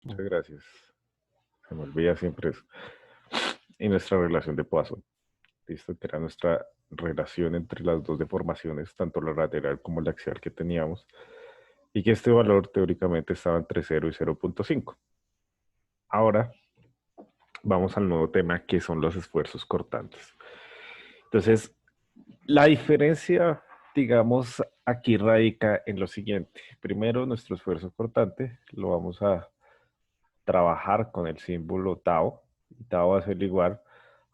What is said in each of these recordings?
Muchas gracias. Se me olvida siempre eso. Y nuestra relación de Poisson. Listo, que era nuestra relación entre las dos deformaciones, tanto la lateral como la axial que teníamos, y que este valor teóricamente estaba entre 0 y 0,5. Ahora vamos al nuevo tema que son los esfuerzos cortantes. Entonces, la diferencia, digamos, aquí radica en lo siguiente. Primero, nuestro esfuerzo cortante lo vamos a trabajar con el símbolo tau. Y tau va a ser igual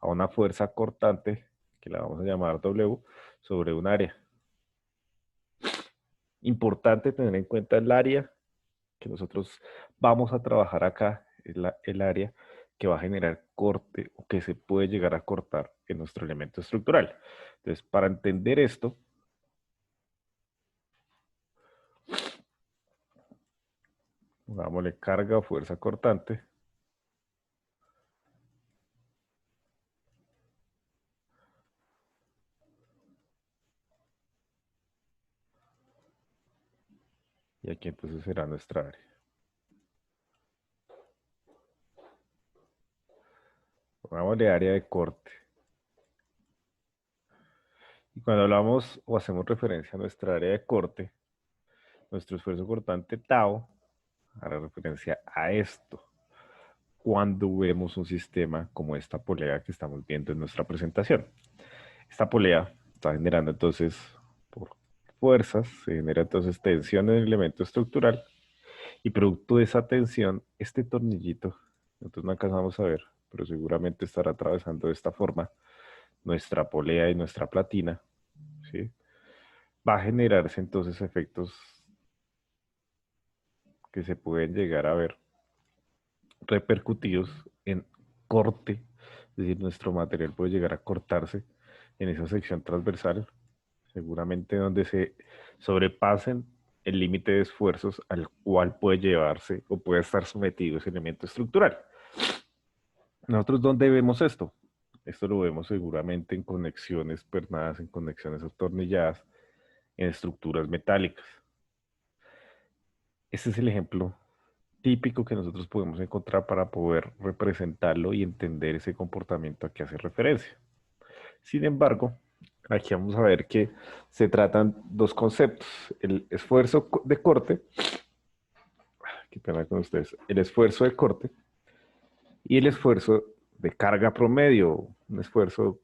a una fuerza cortante, que la vamos a llamar W, sobre un área. Importante tener en cuenta el área que nosotros vamos a trabajar acá, es el área que va a generar corte o que se puede llegar a cortar en nuestro elemento estructural. Entonces, para entender esto, pongámosle carga o fuerza cortante. Y aquí entonces será nuestra área. Pongámosle área de corte. Y cuando hablamos o hacemos referencia a nuestra área de corte, nuestro esfuerzo cortante tau hará referencia a esto cuando vemos un sistema como esta polea que estamos viendo en nuestra presentación. Esta polea está generando entonces, por fuerzas, se genera entonces tensión en el elemento estructural y producto de esa tensión, este tornillito, nosotros no alcanzamos a ver, pero seguramente estará atravesando de esta forma nuestra polea y nuestra platina, ¿sí? Va a generarse entonces efectos que se pueden llegar a ver repercutidos en corte, es decir, nuestro material puede llegar a cortarse en esa sección transversal, seguramente donde se sobrepasen el límite de esfuerzos al cual puede llevarse o puede estar sometido ese elemento estructural. ¿Nosotros dónde vemos esto? Esto lo vemos seguramente en conexiones pernadas, en conexiones atornilladas, en estructuras metálicas. Este es el ejemplo típico que nosotros podemos encontrar para poder representarlo y entender ese comportamiento a que hace referencia. Sin embargo, aquí vamos a ver que se tratan dos conceptos, el esfuerzo de corte, qué pena con ustedes, el esfuerzo de corte y el esfuerzo de carga promedio, un esfuerzo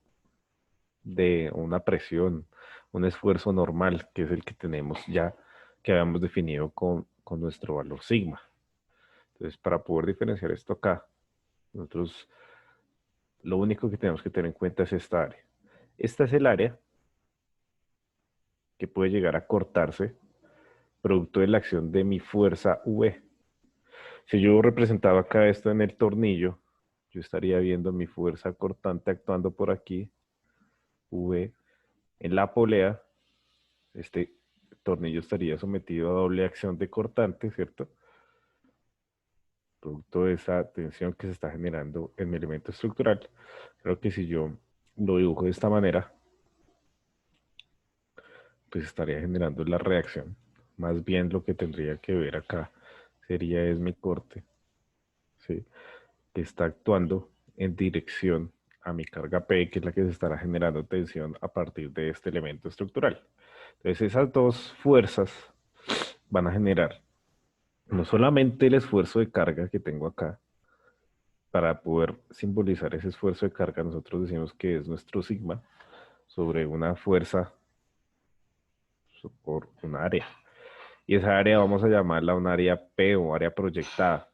de una presión, un esfuerzo normal, que es el que tenemos ya, que habíamos definido con nuestro valor sigma. Entonces, para poder diferenciar esto acá, nosotros lo único que tenemos que tener en cuenta es esta área. Esta es el área que puede llegar a cortarse producto de la acción de mi fuerza V. Si yo representaba acá esto en el tornillo, yo estaría viendo mi fuerza cortante actuando por aquí, V, en la polea, este tornillo estaría sometido a doble acción de cortante, ¿cierto? Producto de esa tensión que se está generando en mi elemento estructural. Creo que si yo lo dibujo de esta manera, pues estaría generando la reacción. Más bien lo que tendría que ver acá sería es mi corte, ¿sí? Que está actuando en dirección a mi carga P, que es la que se estará generando tensión a partir de este elemento estructural. Entonces esas dos fuerzas van a generar no solamente el esfuerzo de carga que tengo acá, para poder simbolizar ese esfuerzo de carga, nosotros decimos que es nuestro sigma sobre una fuerza por un área. Y esa área vamos a llamarla un área P o área proyectada.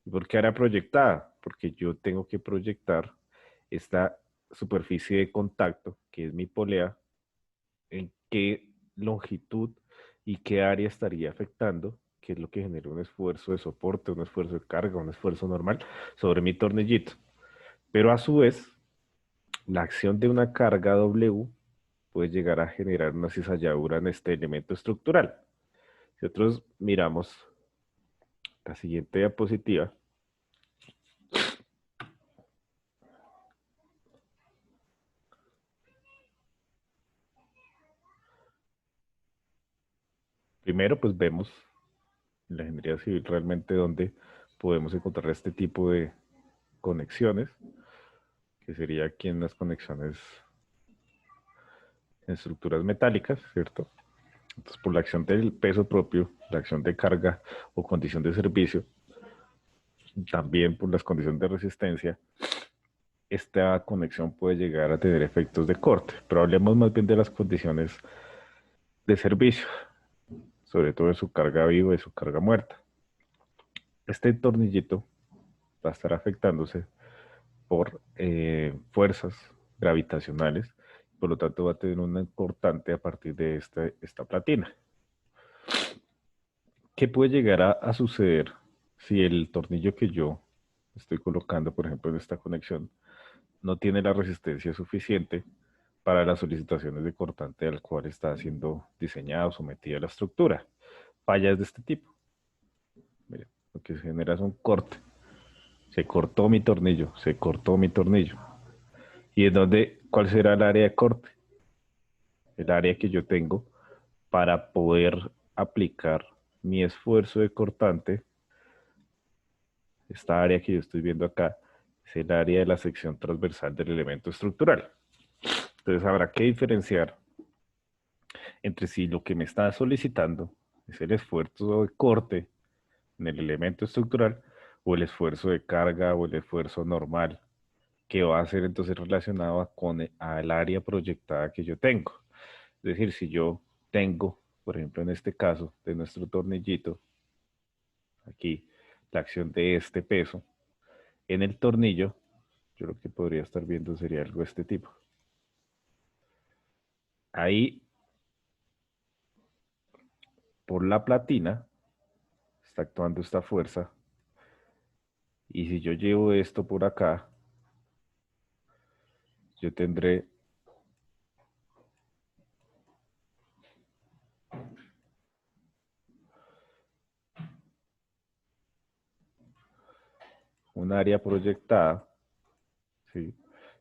¿Y por qué área proyectada? Porque yo tengo que proyectar esta superficie de contacto, que es mi polea, en qué longitud y qué área estaría afectando, que es lo que genera un esfuerzo de soporte, un esfuerzo de carga, un esfuerzo normal sobre mi tornillito. Pero a su vez, la acción de una carga W puede llegar a generar una cizalladura en este elemento estructural. Si nosotros miramos la siguiente diapositiva, primero pues vemos en la ingeniería civil realmente donde podemos encontrar este tipo de conexiones, que sería aquí en las conexiones en estructuras metálicas, ¿cierto? Entonces, por la acción del peso propio, la acción de carga o condición de servicio, también por las condiciones de resistencia, esta conexión puede llegar a tener efectos de corte. Pero hablemos más bien de las condiciones de servicio, sobre todo de su carga viva y su carga muerta. Este tornillito va a estar afectándose por fuerzas gravitacionales, por lo tanto va a tener un cortante a partir de esta platina. ¿Qué puede llegar a suceder si el tornillo que yo estoy colocando, por ejemplo, en esta conexión, no tiene la resistencia suficiente para las solicitaciones de cortante al cual está siendo diseñada o sometida la estructura? Fallas de este tipo. Miren, lo que se genera es un corte. Se cortó mi tornillo, se cortó mi tornillo. ¿Y en dónde, cuál será el área de corte? El área que yo tengo para poder aplicar mi esfuerzo de cortante. Esta área que yo estoy viendo acá es el área de la sección transversal del elemento estructural. Entonces habrá que diferenciar entre si lo que me está solicitando es el esfuerzo de corte en el elemento estructural o el esfuerzo de carga o el esfuerzo normal que va a ser entonces relacionado con al área proyectada que yo tengo. Es decir, si yo tengo, por ejemplo, en este caso de nuestro tornillito, aquí la acción de este peso en el tornillo, yo lo que podría estar viendo sería algo de este tipo. Ahí, por la platina, está actuando esta fuerza. Y si yo llevo esto por acá, yo tendré un área proyectada, ¿sí?,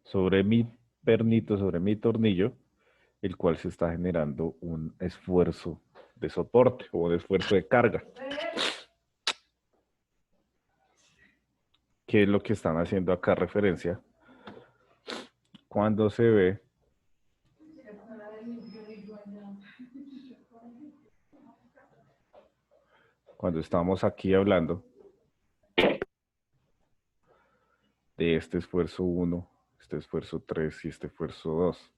sobre mi pernito, sobre mi tornillo, el cual se está generando un esfuerzo de soporte o un esfuerzo de carga. ¿Qué es lo que están haciendo acá referencia? Cuando se ve, cuando estamos aquí hablando de este esfuerzo 1, este esfuerzo 3 y este esfuerzo 2,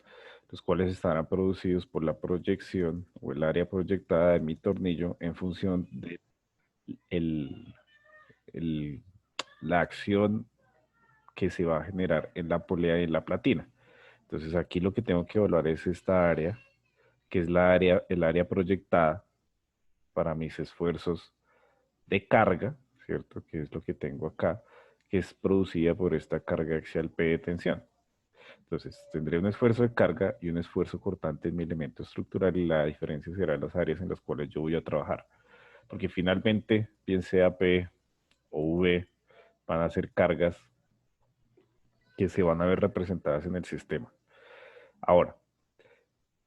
los cuales estarán producidos por la proyección o el área proyectada de mi tornillo en función de el, el, la acción que se va a generar en la polea y en la platina. Entonces aquí lo que tengo que evaluar es esta área, que es el área proyectada para mis esfuerzos de carga, ¿cierto? Que es lo que tengo acá, que es producida por esta carga axial P de tensión. Entonces, tendré un esfuerzo de carga y un esfuerzo cortante en mi elemento estructural y la diferencia será las áreas en las cuales yo voy a trabajar. Porque finalmente, bien sea P o V, van a ser cargas que se van a ver representadas en el sistema. Ahora,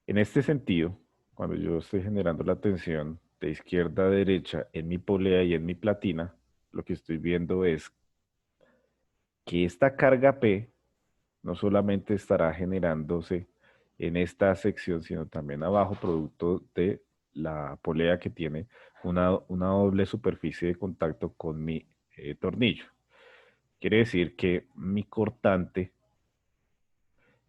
en este sentido, cuando yo estoy generando la tensión de izquierda a derecha en mi polea y en mi platina, lo que estoy viendo es que esta carga P no solamente estará generándose en esta sección, sino también abajo, producto de la polea que tiene una doble superficie de contacto con mi tornillo. Quiere decir que mi cortante,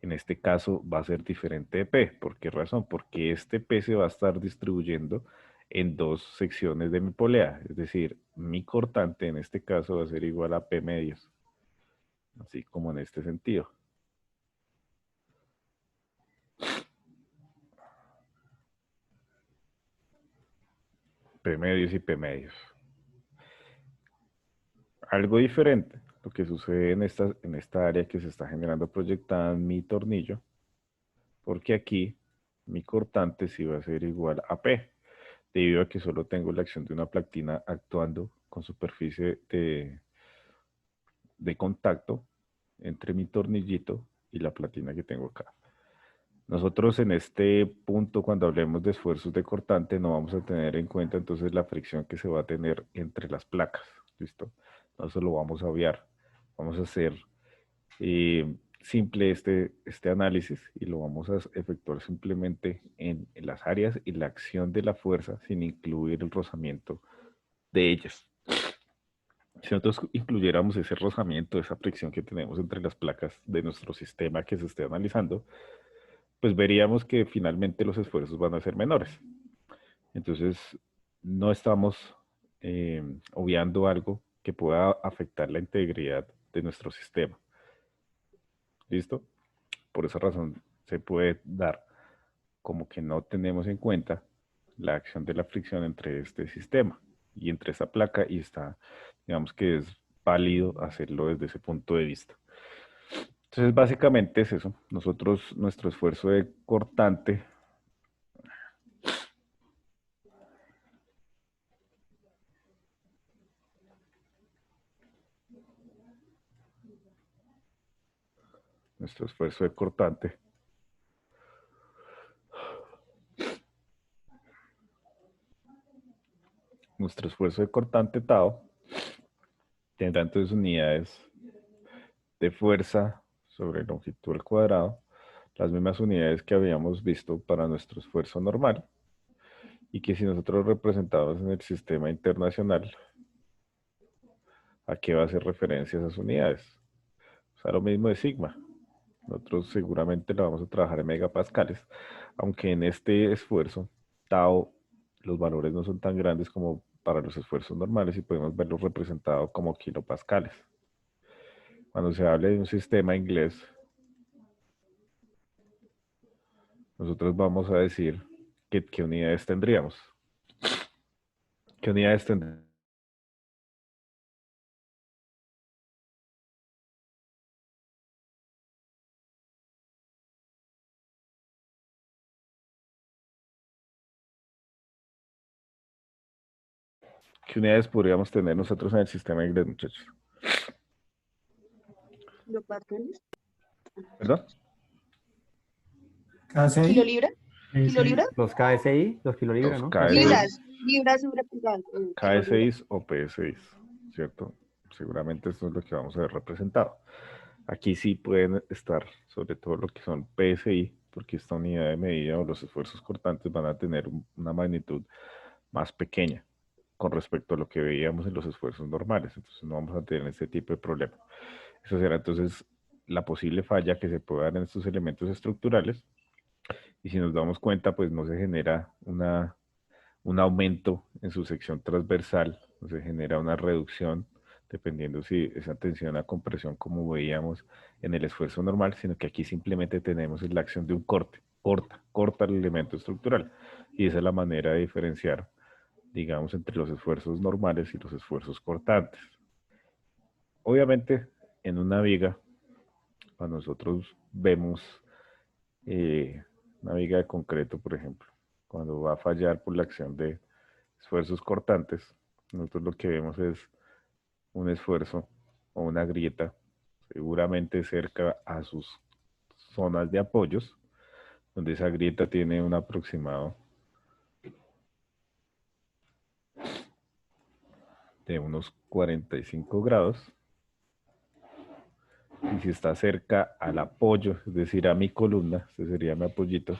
en este caso, va a ser diferente de P. ¿Por qué razón? Porque este P se va a estar distribuyendo en dos secciones de mi polea. Es decir, mi cortante en este caso va a ser igual a P medios. Así como en este sentido. P medios y P medios. Algo diferente, lo que sucede en esta área que se está generando proyectada en mi tornillo, porque aquí mi cortante sí va a ser igual a P, debido a que solo tengo la acción de una platina actuando con superficie de contacto entre mi tornillito y la platina que tengo acá. Nosotros en este punto, cuando hablemos de esfuerzos de cortante, no vamos a tener en cuenta entonces la fricción que se va a tener entre las placas, ¿listo? Nosotros lo vamos a obviar. Vamos a hacer simple este análisis y lo vamos a efectuar simplemente en las áreas y la acción de la fuerza sin incluir el rozamiento de ellas. Si nosotros incluyéramos ese rozamiento, esa fricción que tenemos entre las placas de nuestro sistema que se esté analizando, pues veríamos que finalmente los esfuerzos van a ser menores. Entonces, no estamos obviando algo que pueda afectar la integridad de nuestro sistema. ¿Listo? Por esa razón se puede dar como que no tenemos en cuenta la acción de la fricción entre este sistema y entre esa placa y está, digamos que es válido hacerlo desde ese punto de vista. Entonces, básicamente es eso. Nosotros, nuestro esfuerzo de cortante, nuestro esfuerzo de cortante, nuestro esfuerzo de cortante Tao tendrá entonces unidades de fuerza sobre longitud al cuadrado, las mismas unidades que habíamos visto para nuestro esfuerzo normal, y que si nosotros representamos en el sistema internacional, ¿a qué va a hacer referencia esas unidades? O sea, lo mismo de sigma. Nosotros seguramente lo vamos a trabajar en megapascales, aunque en este esfuerzo, tau, los valores no son tan grandes como para los esfuerzos normales y podemos verlos representados como kilopascales. Cuando se hable de un sistema inglés, nosotros vamos a decir qué unidades tendríamos. ¿Qué unidades tendríamos? ¿Qué unidades podríamos tener nosotros en el sistema inglés, muchachos? ¿Los patrones? ¿Verdad? KSI, ¿Kilolibra? ¿Kilolibra? Los KSI, los kilolibras, Los ¿no? Libras. Libras sobre pulgada. Kilolibra. KS6 o PS6, ¿cierto? Seguramente esto es lo que vamos a ver representado. Aquí sí pueden estar, sobre todo lo que son PSI, porque esta unidad de medida o los esfuerzos cortantes van a tener una magnitud más pequeña con respecto a lo que veíamos en los esfuerzos normales. Entonces no vamos a tener este tipo de problema. Eso será entonces la posible falla que se puede dar en estos elementos estructurales. Y si nos damos cuenta, pues no se genera un aumento en su sección transversal, o se genera una reducción, dependiendo si esa tensión a compresión como veíamos en el esfuerzo normal, sino que aquí simplemente tenemos la acción de un corte, corta el elemento estructural. Y esa es la manera de diferenciar, digamos, entre los esfuerzos normales y los esfuerzos cortantes. Obviamente, en una viga, cuando nosotros vemos una viga de concreto, por ejemplo, cuando va a fallar por la acción de esfuerzos cortantes, nosotros lo que vemos es un esfuerzo o una grieta, seguramente cerca a sus zonas de apoyos, donde esa grieta tiene un aproximado de unos 45 grados. Y si está cerca al apoyo, es decir, a mi columna, este sería mi apoyito,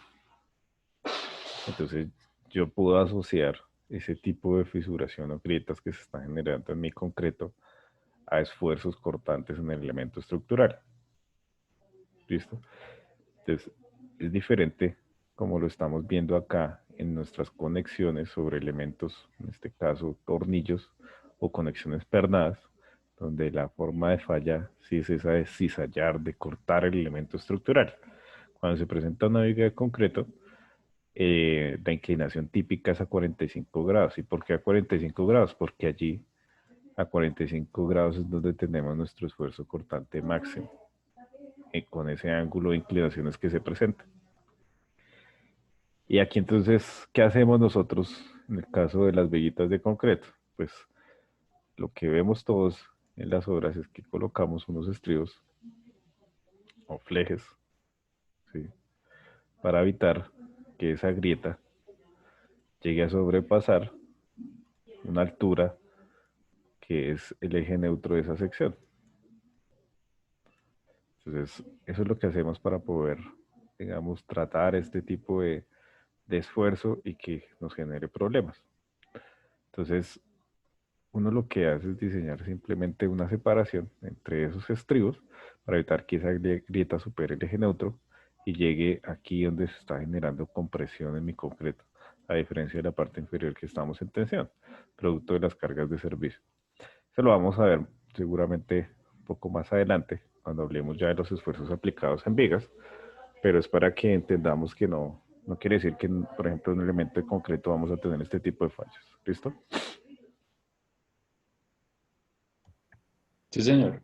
entonces yo puedo asociar ese tipo de fisuración o grietas que se están generando en mi concreto a esfuerzos cortantes en el elemento estructural. ¿Listo? Entonces, es diferente como lo estamos viendo acá en nuestras conexiones sobre elementos, en este caso tornillos o conexiones pernadas, donde la forma de falla sí es esa de cizallar, de cortar el elemento estructural. Cuando se presenta una viga de concreto, la inclinación típica es a 45 grados. ¿Y por qué a 45 grados? Porque allí a 45 grados es donde tenemos nuestro esfuerzo cortante máximo, con ese ángulo de inclinaciones que se presenta. Y aquí entonces, ¿qué hacemos nosotros en el caso de las viguitas de concreto? Pues lo que vemos todos en las obras es que colocamos unos estribos o flejes, ¿sí? Para evitar que esa grieta llegue a sobrepasar una altura que es el eje neutro de esa sección. Entonces, eso es lo que hacemos para poder, digamos, tratar este tipo de esfuerzo y que nos genere problemas. Entonces, uno lo que hace es diseñar simplemente una separación entre esos estribos para evitar que esa grieta supere el eje neutro y llegue aquí donde se está generando compresión en mi concreto, a diferencia de la parte inferior que estamos en tensión, producto de las cargas de servicio. Eso lo vamos a ver seguramente un poco más adelante, cuando hablemos ya de los esfuerzos aplicados en vigas, pero es para que entendamos que no quiere decir que, por ejemplo, en un elemento de concreto vamos a tener este tipo de fallos. ¿Listo? Sí, señor.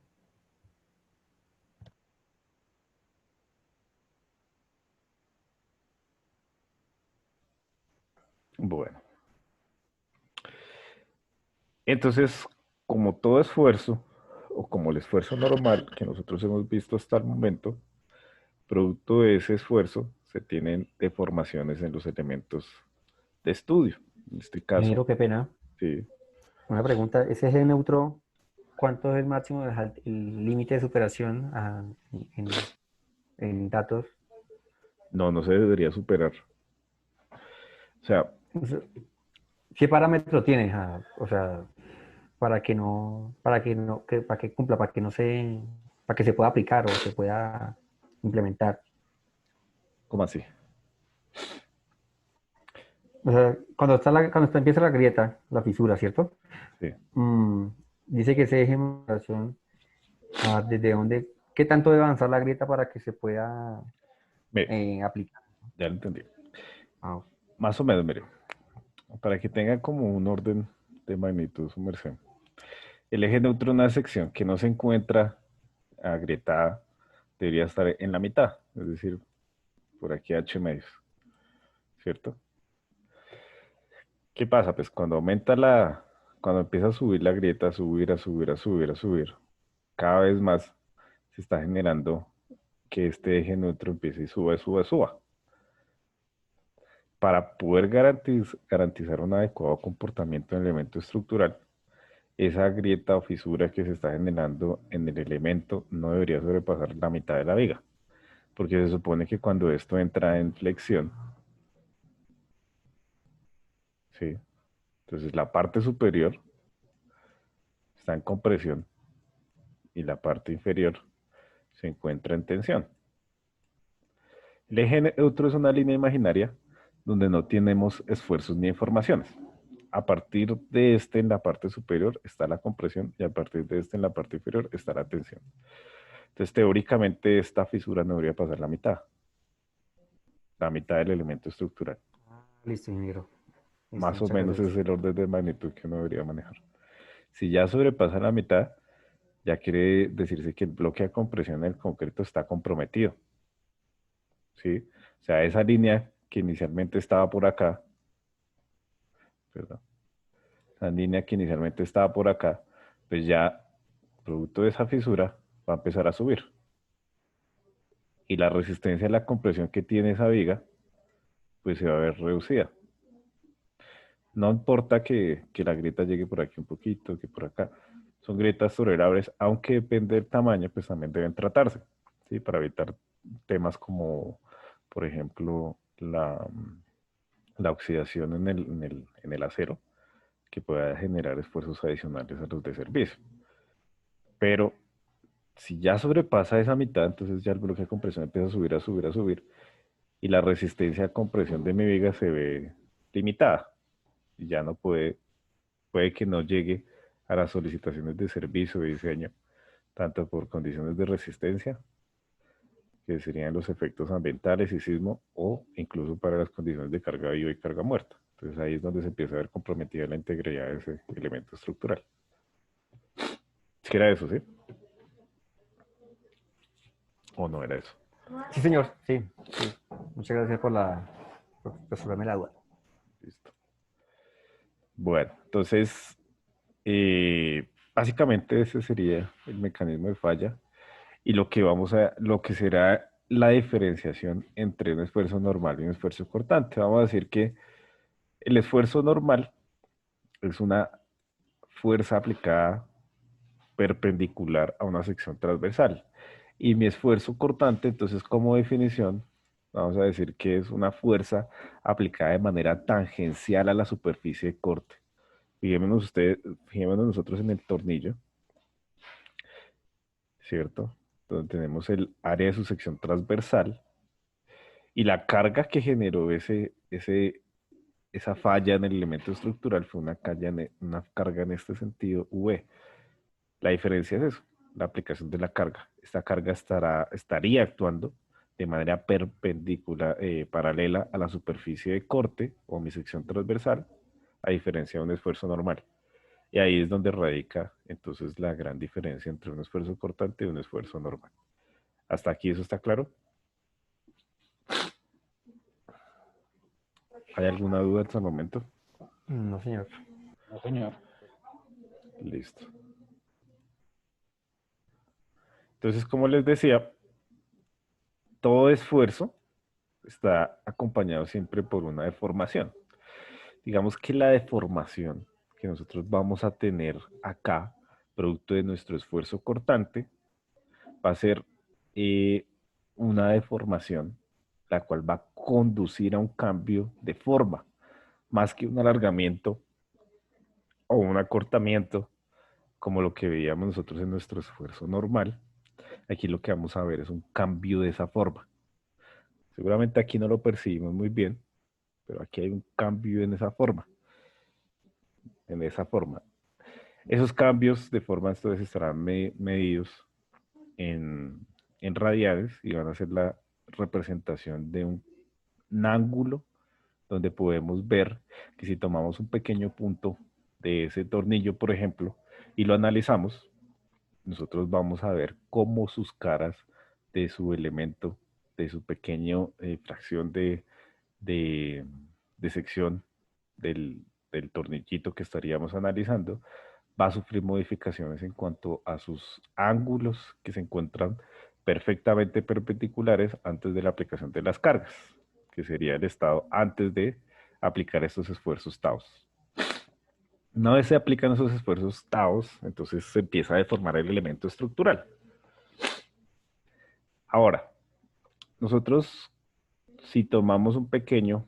Bueno. Entonces, como todo esfuerzo, o como el esfuerzo normal que nosotros hemos visto hasta el momento, producto de ese esfuerzo se tienen deformaciones en los elementos de estudio. En este caso, Ingeniero, qué pena. sí. Una pregunta, ¿ese eje neutro, cuánto es el máximo, el límite de superación en datos? No se debería superar. O sea, ¿Qué parámetro tiene? O sea, para que cumpla, para que se pueda aplicar o se pueda implementar. ¿cómo así? O sea, cuando empieza la grieta, la fisura, ¿cierto? Sí. Dice que se deje en relación a desde dónde, qué tanto debe avanzar la grieta para que se pueda Mire, aplicar. ya lo entendí. Ah, Más o menos, mire, para que tenga como un orden de magnitud su merced. El eje neutro en una sección que no se encuentra agrietada debería estar en la mitad, es decir, por aquí H medios, ¿cierto? ¿Qué pasa? Pues cuando empieza a subir la grieta, a subir, a subir, a subir, a subir, cada vez más se está generando que este eje neutro empiece y suba, suba, suba. Para poder garantizar un adecuado comportamiento en el elemento estructural, esa grieta o fisura que se está generando en el elemento no debería sobrepasar la mitad de la viga, porque se supone que cuando esto entra en flexión, ¿sí? Entonces la parte superior está en compresión y la parte inferior se encuentra en tensión. El eje neutro es una línea imaginaria donde no tenemos esfuerzos ni informaciones. A partir de este en la parte superior está la compresión y a partir de este en la parte inferior está la tensión. Entonces teóricamente esta fisura no debería pasar la mitad del elemento estructural. listo, ingeniero. Listo, Más o muchas menos gracias. es el orden de magnitud que uno debería manejar. Si ya sobrepasa la mitad, ya quiere decirse que el bloque de compresión del concreto está comprometido. ¿Sí? O sea, esa línea que inicialmente estaba por acá, perdón, esa línea que inicialmente estaba por acá, pues ya, producto de esa fisura, va a empezar a subir. Y la resistencia a la compresión que tiene esa viga, pues se va a ver reducida. No importa que la grieta llegue por aquí un poquito, que por acá. Son grietas tolerables, aunque depende del tamaño, pues también deben tratarse, ¿sí? Para evitar temas como, por ejemplo, la oxidación en el acero, que pueda generar esfuerzos adicionales a los de servicio. Pero si ya sobrepasa esa mitad, entonces ya el bloque de compresión empieza a subir, a subir, a subir, y la resistencia a compresión de mi viga se ve limitada. Y ya no puede que no llegue a las solicitaciones de servicio de diseño, tanto por condiciones de resistencia, que serían los efectos ambientales y sismo, o incluso para las condiciones de carga viva y carga muerta. Entonces ahí es donde se empieza a ver comprometida la integridad de ese elemento estructural. ¿Sí era eso, sí? ¿O no era eso? Sí, señor, sí, sí. Muchas gracias por resolverme la duda. Listo. Bueno, entonces, básicamente ese sería el mecanismo de falla y lo que será la diferenciación entre un esfuerzo normal y un esfuerzo cortante. Vamos a decir que el esfuerzo normal es una fuerza aplicada perpendicular a una sección transversal. Y mi esfuerzo cortante, entonces como definición, vamos a decir que es una fuerza aplicada de manera tangencial a la superficie de corte. Fijémonos nosotros en el tornillo, ¿cierto? Donde tenemos el área de su sección transversal y la carga que generó esa falla en el elemento estructural fue una carga en este sentido, V. La diferencia es eso, la aplicación de la carga. Esta carga estaría actuando de manera perpendicular, paralela a la superficie de corte o mi sección transversal, a diferencia de un esfuerzo normal. Y ahí es donde radica entonces la gran diferencia entre un esfuerzo cortante y un esfuerzo normal. ¿Hasta aquí eso está claro? ¿Hay alguna duda hasta el momento? No, señor. No, señor. Listo. Entonces, como les decía, todo esfuerzo está acompañado siempre por una deformación. Digamos que la deformación que nosotros vamos a tener acá, producto de nuestro esfuerzo cortante, va a ser una deformación, la cual va a conducir a un cambio de forma, más que un alargamiento o un acortamiento, como lo que veíamos nosotros en nuestro esfuerzo normal. Aquí lo que vamos a ver es un cambio de esa forma. Seguramente aquí no lo percibimos muy bien, pero aquí hay un cambio en esa forma. En esa forma. Esos cambios de forma entonces estarán medidos en, en radianes y van a ser la representación de un ángulo donde podemos ver que si tomamos un pequeño punto de ese tornillo, por ejemplo, y lo analizamos, nosotros vamos a ver cómo sus caras de su elemento, de su pequeño fracción de, de sección del tornillito que estaríamos analizando, va a sufrir modificaciones en cuanto a sus ángulos que se encuentran perfectamente perpendiculares antes de la aplicación de las cargas, que sería el estado antes de aplicar estos esfuerzos taos. Una vez se aplican esos esfuerzos taos, entonces se empieza a deformar el elemento estructural. Ahora, nosotros, si tomamos un pequeño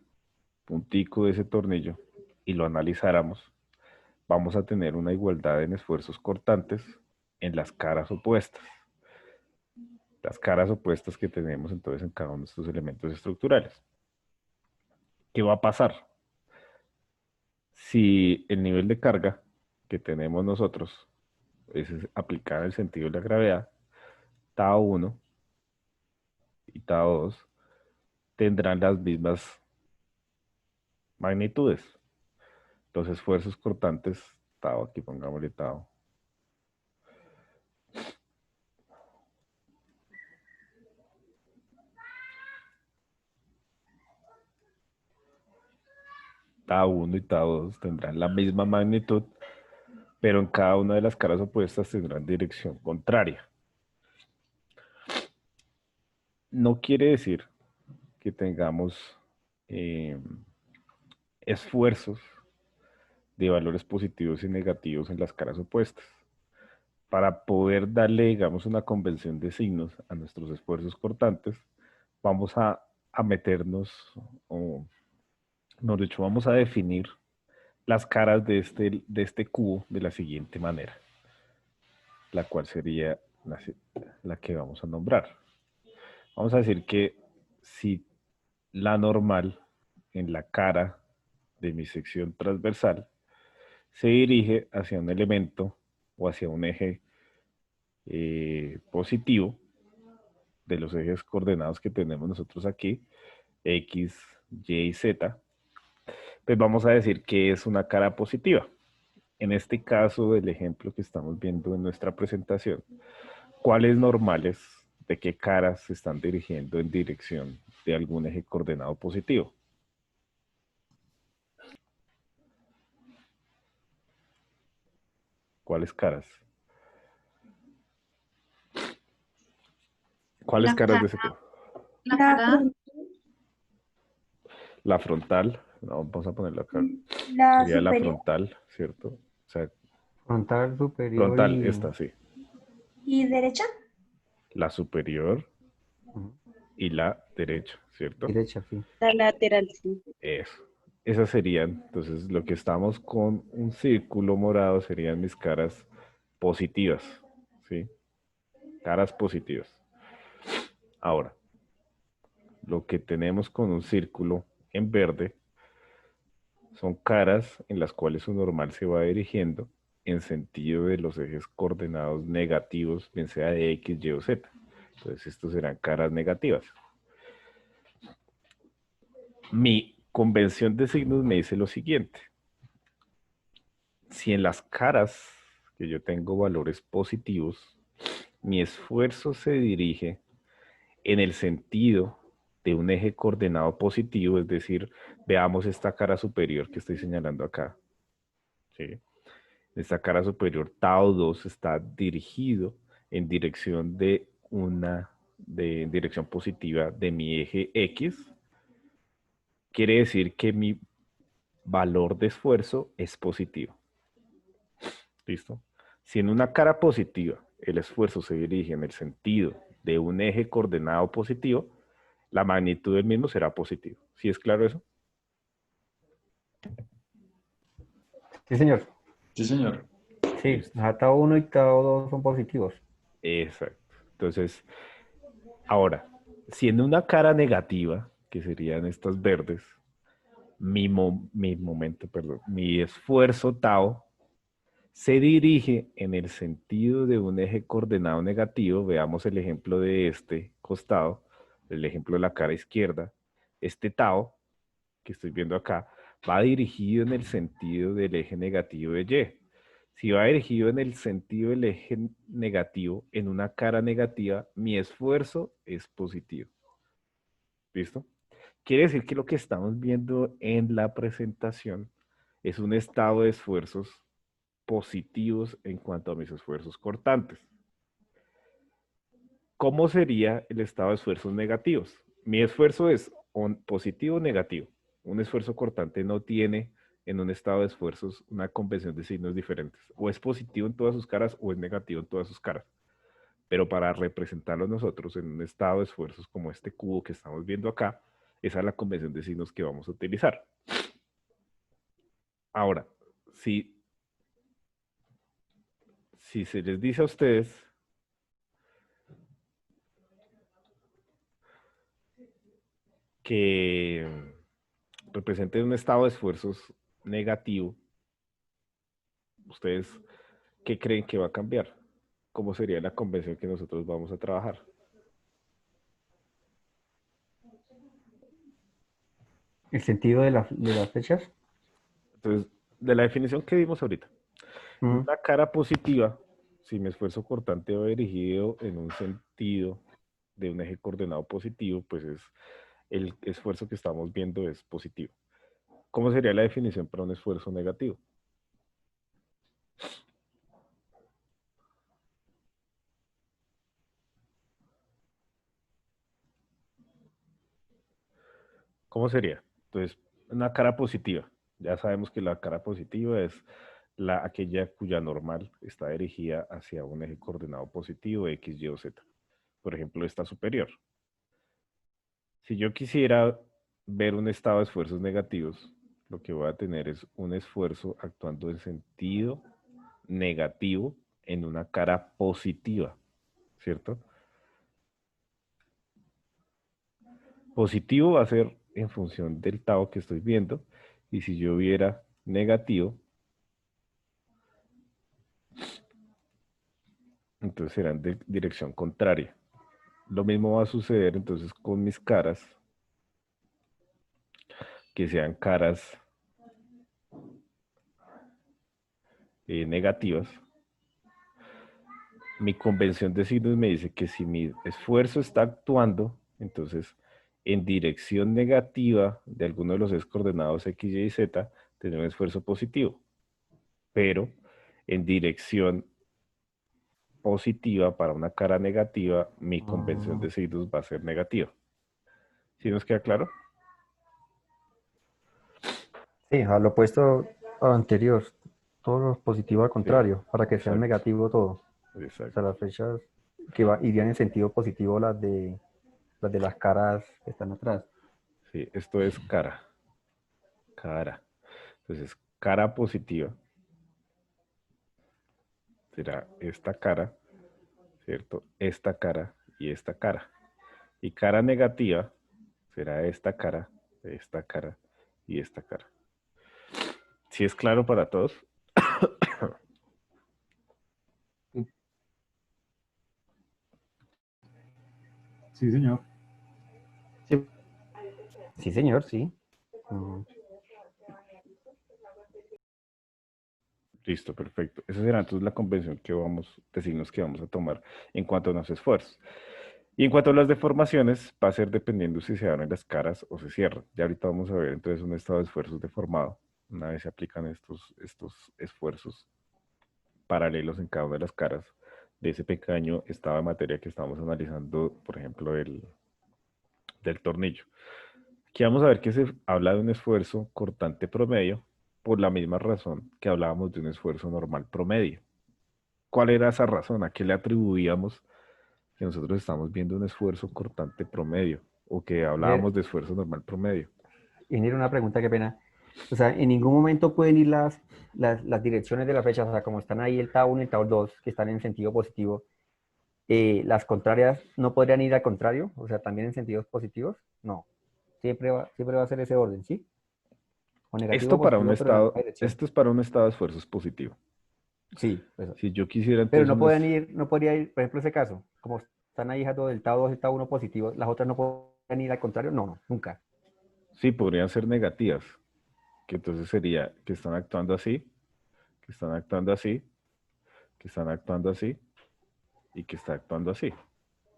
puntico de ese tornillo y lo analizáramos, vamos a tener una igualdad en esfuerzos cortantes en las caras opuestas. Las caras opuestas que tenemos entonces en cada uno de estos elementos estructurales. ¿Qué va a pasar? Si el nivel de carga que tenemos nosotros es aplicada en el sentido de la gravedad, tau 1 y tau 2 tendrán las mismas magnitudes. Los esfuerzos cortantes, tau, aquí pongámosle tau, tau 1 y tau 2 tendrán la misma magnitud, pero en cada una de las caras opuestas tendrán dirección contraria. No quiere decir que tengamos esfuerzos de valores positivos y negativos en las caras opuestas. Para poder darle, digamos, una convención de signos a nuestros esfuerzos cortantes, vamos a meternos, o mejor dicho, vamos a definir las caras de este cubo de la siguiente manera, la cual sería la que vamos a nombrar. Vamos a decir que si la normal en la cara de mi sección transversal se dirige hacia un elemento o hacia un eje positivo de los ejes coordenados que tenemos nosotros aquí, X, Y y Z, pues vamos a decir que es una cara positiva. En este caso del ejemplo que estamos viendo en nuestra presentación, ¿cuáles normales de qué caras se están dirigiendo en dirección de algún eje coordenado positivo? ¿Cuáles caras? ¿Cuáles La caras de cara, ese cubo? la cara, La frontal, no, vamos a ponerlo acá, la sería la superior, frontal, ¿cierto? O sea, Frontal, superior Frontal, y... esta sí. ¿Y derecha? La superior Ujú. y la derecha, ¿cierto? Derecha, sí. La lateral, sí. Eso. Esas serían, entonces, lo que estamos con un círculo morado serían mis caras positivas, ¿sí? Caras positivas. Ahora, lo que tenemos con un círculo en verde son caras en las cuales su normal se va dirigiendo en sentido de los ejes coordenados negativos, bien sea de X, Y o Z. Entonces, estos serán caras negativas. Mi convención de signos me dice lo siguiente. Si en las caras que yo tengo valores positivos, mi esfuerzo se dirige en el sentido de un eje coordenado positivo, es decir, veamos esta cara superior que estoy señalando acá. ¿Sí? Esta cara superior Tau 2 está dirigido en dirección en dirección positiva de mi eje X. Quiere decir que mi valor de esfuerzo es positivo. ¿Listo? Si en una cara positiva el esfuerzo se dirige en el sentido de un eje coordenado positivo, la magnitud del mismo será positivo. ¿Sí es claro eso? Sí, señor. Sí, señor. Sí, Listo. ajá, Tao 1 y Tao 2 son positivos. Exacto. Entonces, ahora, si en una cara negativa, que serían estas verdes, mi esfuerzo tau se dirige en el sentido de un eje coordenado negativo. Veamos el ejemplo de este costado, el ejemplo de la cara izquierda. Este tau que estoy viendo acá va dirigido en el sentido del eje negativo de Y. Si va dirigido en el sentido del eje negativo, en una cara negativa, mi esfuerzo es positivo. ¿Listo? Quiere decir que lo que estamos viendo en la presentación es un estado de esfuerzos positivos en cuanto a mis esfuerzos cortantes. ¿Cómo sería el estado de esfuerzos negativos? Mi esfuerzo es positivo o negativo. Un esfuerzo cortante no tiene en un estado de esfuerzos una convención de signos diferentes. O es positivo en todas sus caras o es negativo en todas sus caras. Pero para representarlo nosotros en un estado de esfuerzos como este cubo que estamos viendo acá, esa es la convención de signos que vamos a utilizar. Ahora, si se les dice a ustedes que representen un estado de esfuerzos negativo, ¿ustedes qué creen que va a cambiar? ¿Cómo sería la convención que nosotros vamos a trabajar? ¿El sentido de las fechas? Entonces, de la definición que vimos ahorita, en Mm, una cara positiva, si mi esfuerzo cortante va dirigido en un sentido de un eje coordenado positivo, pues el esfuerzo que estamos viendo es positivo. ¿Cómo sería la definición para un esfuerzo negativo? ¿Cómo sería? Entonces, una cara positiva. Ya sabemos que la cara positiva es aquella cuya normal está dirigida hacia un eje coordenado positivo, X, Y o Z. Por ejemplo, esta superior. Si yo quisiera ver un estado de esfuerzos negativos, lo que voy a tener es un esfuerzo actuando en sentido negativo en una cara positiva, ¿cierto? Positivo va a ser en función del tau que estoy viendo, y si yo viera negativo, entonces serán de dirección contraria. Lo mismo va a suceder entonces con mis caras, que sean caras negativas. Mi convención de signos me dice que si mi esfuerzo está actuando, entonces en dirección negativa de alguno de los ejes coordenados X, Y y Z, tendré un esfuerzo positivo, pero en dirección positiva para una cara negativa, mi convención de signos va a ser negativa. ¿Sí nos queda claro? sí, al opuesto a lo anterior. Todo lo positivo al contrario, para que sea exacto, negativo todo. O sea, exacto. las flechas que irían en sentido positivo las de las caras que están atrás. Sí, esto es cara, cara. Entonces, cara positiva será esta cara, ¿cierto? Esta cara y esta cara. Y cara negativa será esta cara y esta cara. Si es claro para todos, Sí, señor. Sí, sí, señor, sí. Ujú. listo, perfecto. Esa será entonces la convención que vamos, de signos que vamos a tomar en cuanto a los esfuerzos. Y en cuanto a las deformaciones, va a ser dependiendo si se abren las caras o se cierran. Ya ahorita vamos a ver entonces un estado de esfuerzos deformado, una vez se aplican estos esfuerzos paralelos en cada una de las caras de ese pequeño estado de materia que estamos analizando, por ejemplo, del tornillo. Aquí vamos a ver que se habla de un esfuerzo cortante promedio por la misma razón que hablábamos de un esfuerzo normal promedio. ¿Cuál era esa razón? ¿A qué le atribuíamos que nosotros estamos viendo un esfuerzo cortante promedio o que hablábamos de esfuerzo normal promedio? Ingeniero, una pregunta, qué pena. O sea, en ningún momento pueden ir las direcciones de las flechas, o sea, como están ahí el TAU 1 y el TAU 2, que están en sentido positivo, las contrarias no podrían ir al contrario, o sea, también en sentidos positivos. No, siempre va a ser ese orden, ¿sí? O negativo o Esto para un positivo, pero en la misma estado, dirección. esto es para un estado de esfuerzos positivo. Sí, eso. Si yo quisiera Pero entonces no pueden ir, no podría ir, por ejemplo, ese caso, como están ahí todo el TAU 2 y el TAU 1 positivo, las otras no pueden ir al contrario. No, no, nunca. sí, podrían ser negativas, que entonces sería que están actuando así, que están actuando así, que están actuando así y que está actuando así.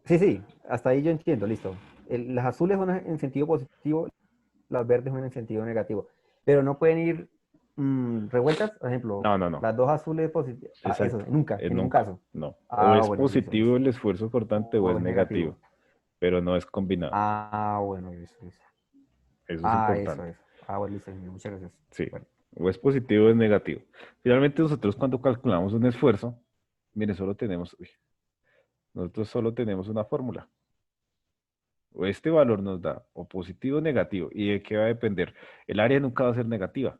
Sí, sí, hasta ahí yo entiendo, listo. Las azules van en sentido positivo, las verdes van en sentido negativo. Pero no pueden ir revueltas, por ejemplo, No, no, no. las dos azules positivas. Ah, eso, Exacto. nunca, en ningún Nunca. caso. No. O Ah, es bueno, listo, listo. positivo el esfuerzo cortante o O es es negativo. negativo, pero no es combinado. Ah, bueno, listo, listo. Eso es Ah, eso, importante. eso. Ah, bueno, listo, muchas gracias. Sí. Bueno, O es positivo o es negativo. Finalmente nosotros cuando calculamos un esfuerzo, mire, nosotros solo tenemos una fórmula. O este valor nos da o positivo o negativo. ¿Y de qué va a depender? El área nunca va a ser negativa.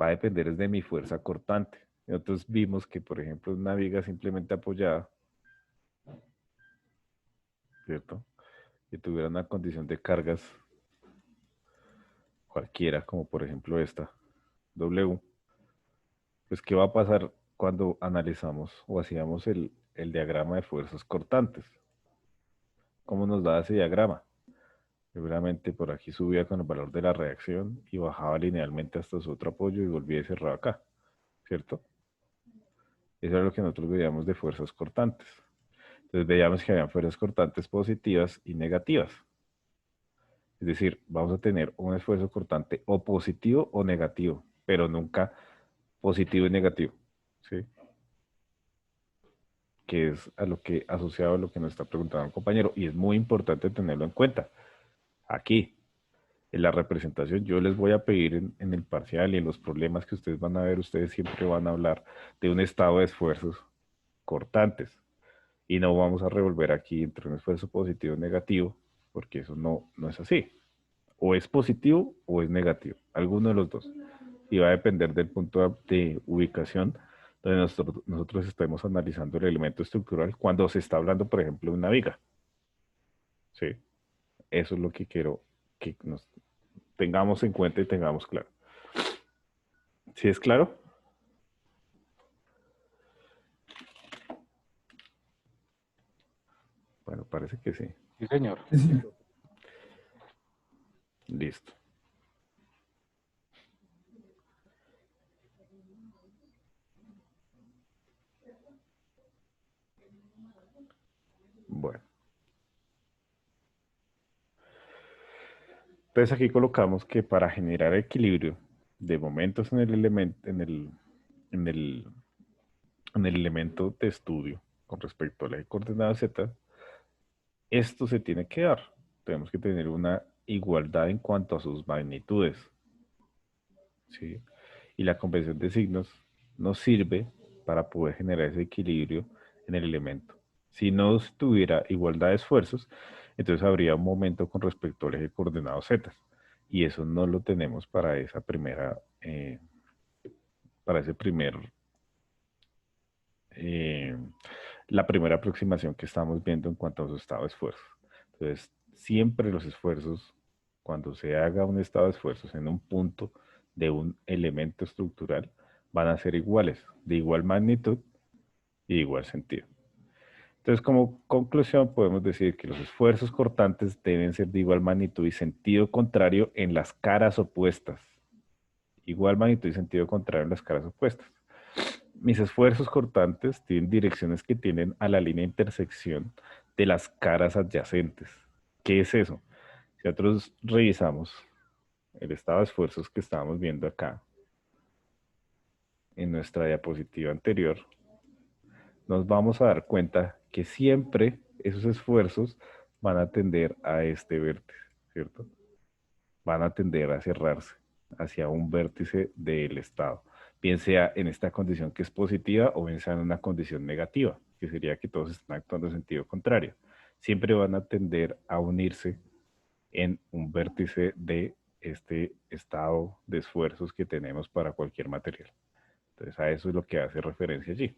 Va a depender es de mi fuerza cortante. Nosotros vimos que, por ejemplo, una viga simplemente apoyada, ¿cierto? Que tuviera una condición de cargas cualquiera, como por ejemplo esta, W, pues ¿qué va a pasar cuando analizamos o hacíamos el diagrama de fuerzas cortantes? ¿Cómo nos da ese diagrama? Seguramente por aquí subía con el valor de la reacción y bajaba linealmente hasta su otro apoyo y volvía y cerraba acá, ¿cierto? Eso es lo que nosotros veíamos de fuerzas cortantes. Entonces veíamos que habían fuerzas cortantes positivas y negativas. Es decir, vamos a tener un esfuerzo cortante o positivo o negativo, pero nunca positivo y negativo, ¿sí? Que es a lo que asociado a lo que nos está preguntando el compañero, y es muy importante tenerlo en cuenta. Aquí, en la representación, yo les voy a pedir en el parcial y en los problemas que ustedes van a ver, ustedes siempre van a hablar de un estado de esfuerzos cortantes, y no vamos a revolver aquí entre un esfuerzo positivo y negativo, porque eso no es así. O es positivo o es negativo, alguno de los dos. Y va a depender del punto de ubicación donde nosotros estemos analizando el elemento estructural cuando se está hablando, por ejemplo, de una viga. ¿Sí? Eso es lo que quiero que nos tengamos en cuenta y tengamos claro. ¿Sí es claro? Bueno, parece que sí. Sí, señor. Sí, señor. Listo. Bueno. Entonces aquí colocamos que para generar equilibrio de momentos en el elemento, en el, en el elemento de estudio con respecto a la coordenada Z, esto se tiene que dar. Tenemos que tener una igualdad en cuanto a sus magnitudes, ¿sí? Y la convención de signos nos sirve para poder generar ese equilibrio en el elemento. Si no tuviera igualdad de esfuerzos, entonces habría un momento con respecto al eje coordenado z. Y eso no lo tenemos para esa primera, para ese primer, eh, la primera aproximación que estamos viendo en cuanto a su estado de esfuerzo. Entonces, siempre los esfuerzos, cuando se haga un estado de esfuerzos en un punto de un elemento estructural, van a ser iguales, de igual magnitud y de igual sentido. Entonces, como conclusión, podemos decir que los esfuerzos cortantes deben ser de igual magnitud y sentido contrario en las caras opuestas. Igual magnitud y sentido contrario en las caras opuestas. Mis esfuerzos cortantes tienen direcciones que tienen a la línea de intersección de las caras adyacentes. ¿Qué es eso? Si nosotros revisamos el estado de esfuerzos que estábamos viendo acá, en nuestra diapositiva anterior, nos vamos a dar cuenta que siempre esos esfuerzos van a tender a este vértice, ¿cierto? Van a tender a cerrarse hacia un vértice del estado, bien sea en esta condición que es positiva o bien sea en una condición negativa, que sería que todos están actuando en sentido contrario. Siempre van a tender a unirse en un vértice de este estado de esfuerzos que tenemos para cualquier material. Entonces a eso es lo que hace referencia allí.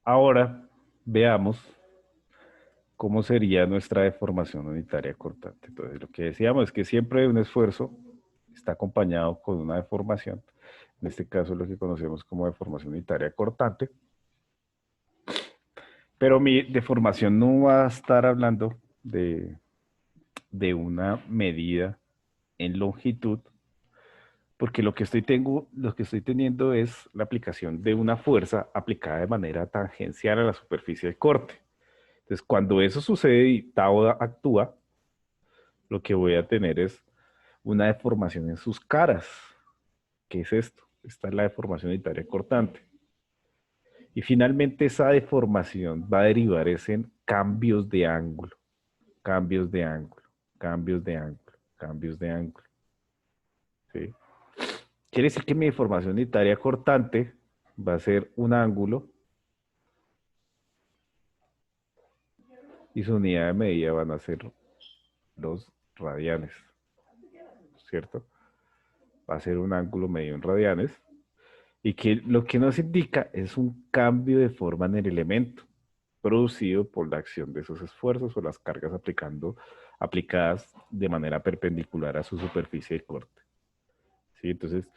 Ahora veamos cómo sería nuestra deformación unitaria cortante. Entonces, lo que decíamos es que siempre un esfuerzo está acompañado con una deformación. En este caso, lo que conocemos como deformación unitaria cortante. Pero mi deformación no va a estar hablando de una medida en longitud, porque lo que estoy teniendo es la aplicación de una fuerza aplicada de manera tangencial a la superficie de corte. Entonces, cuando eso sucede y Tau actúa, lo que voy a tener es una deformación en sus caras. ¿Qué es esto? Esta es la deformación unitaria cortante. Y finalmente esa deformación va a derivar en cambios de ángulo, cambios de ángulo, cambios de ángulo, cambios de ángulo. ¿Sí? Quiere decir que mi deformación unitaria cortante va a ser un ángulo y su unidad de medida van a ser los radianes, ¿cierto? Va a ser un ángulo medido en radianes y que lo que nos indica es un cambio de forma en el elemento producido por la acción de esos esfuerzos o las cargas aplicadas de manera perpendicular a su superficie de corte. ¿Sí? Entonces,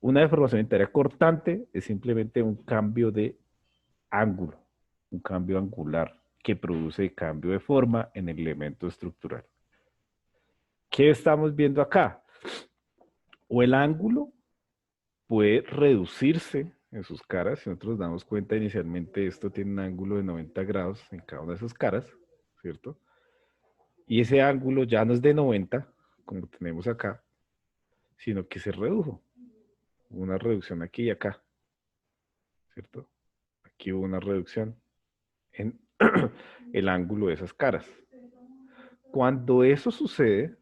una deformación unitaria cortante es simplemente un cambio de ángulo, un cambio angular que produce cambio de forma en el elemento estructural. ¿Qué estamos viendo acá? O el ángulo puede reducirse en sus caras. Si nosotros nos damos cuenta, inicialmente esto tiene un ángulo de 90 grados en cada una de sus caras, ¿cierto? Y ese ángulo ya no es de 90, como tenemos acá, sino que se redujo. Hubo una reducción aquí y acá, ¿cierto? Aquí hubo una reducción en el ángulo de esas caras. Cuando eso sucede,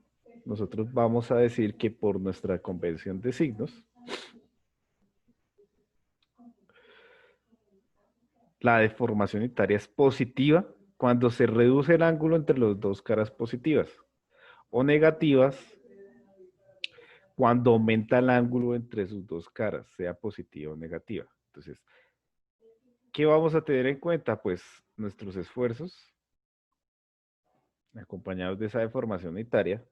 nosotros vamos a decir que por nuestra convención de signos, la deformación unitaria es positiva cuando se reduce el ángulo entre las dos caras positivas, o negativas cuando aumenta el ángulo entre sus dos caras, sea positiva o negativa. Entonces, ¿qué vamos a tener en cuenta? Pues nuestros esfuerzos, acompañados de esa deformación unitaria,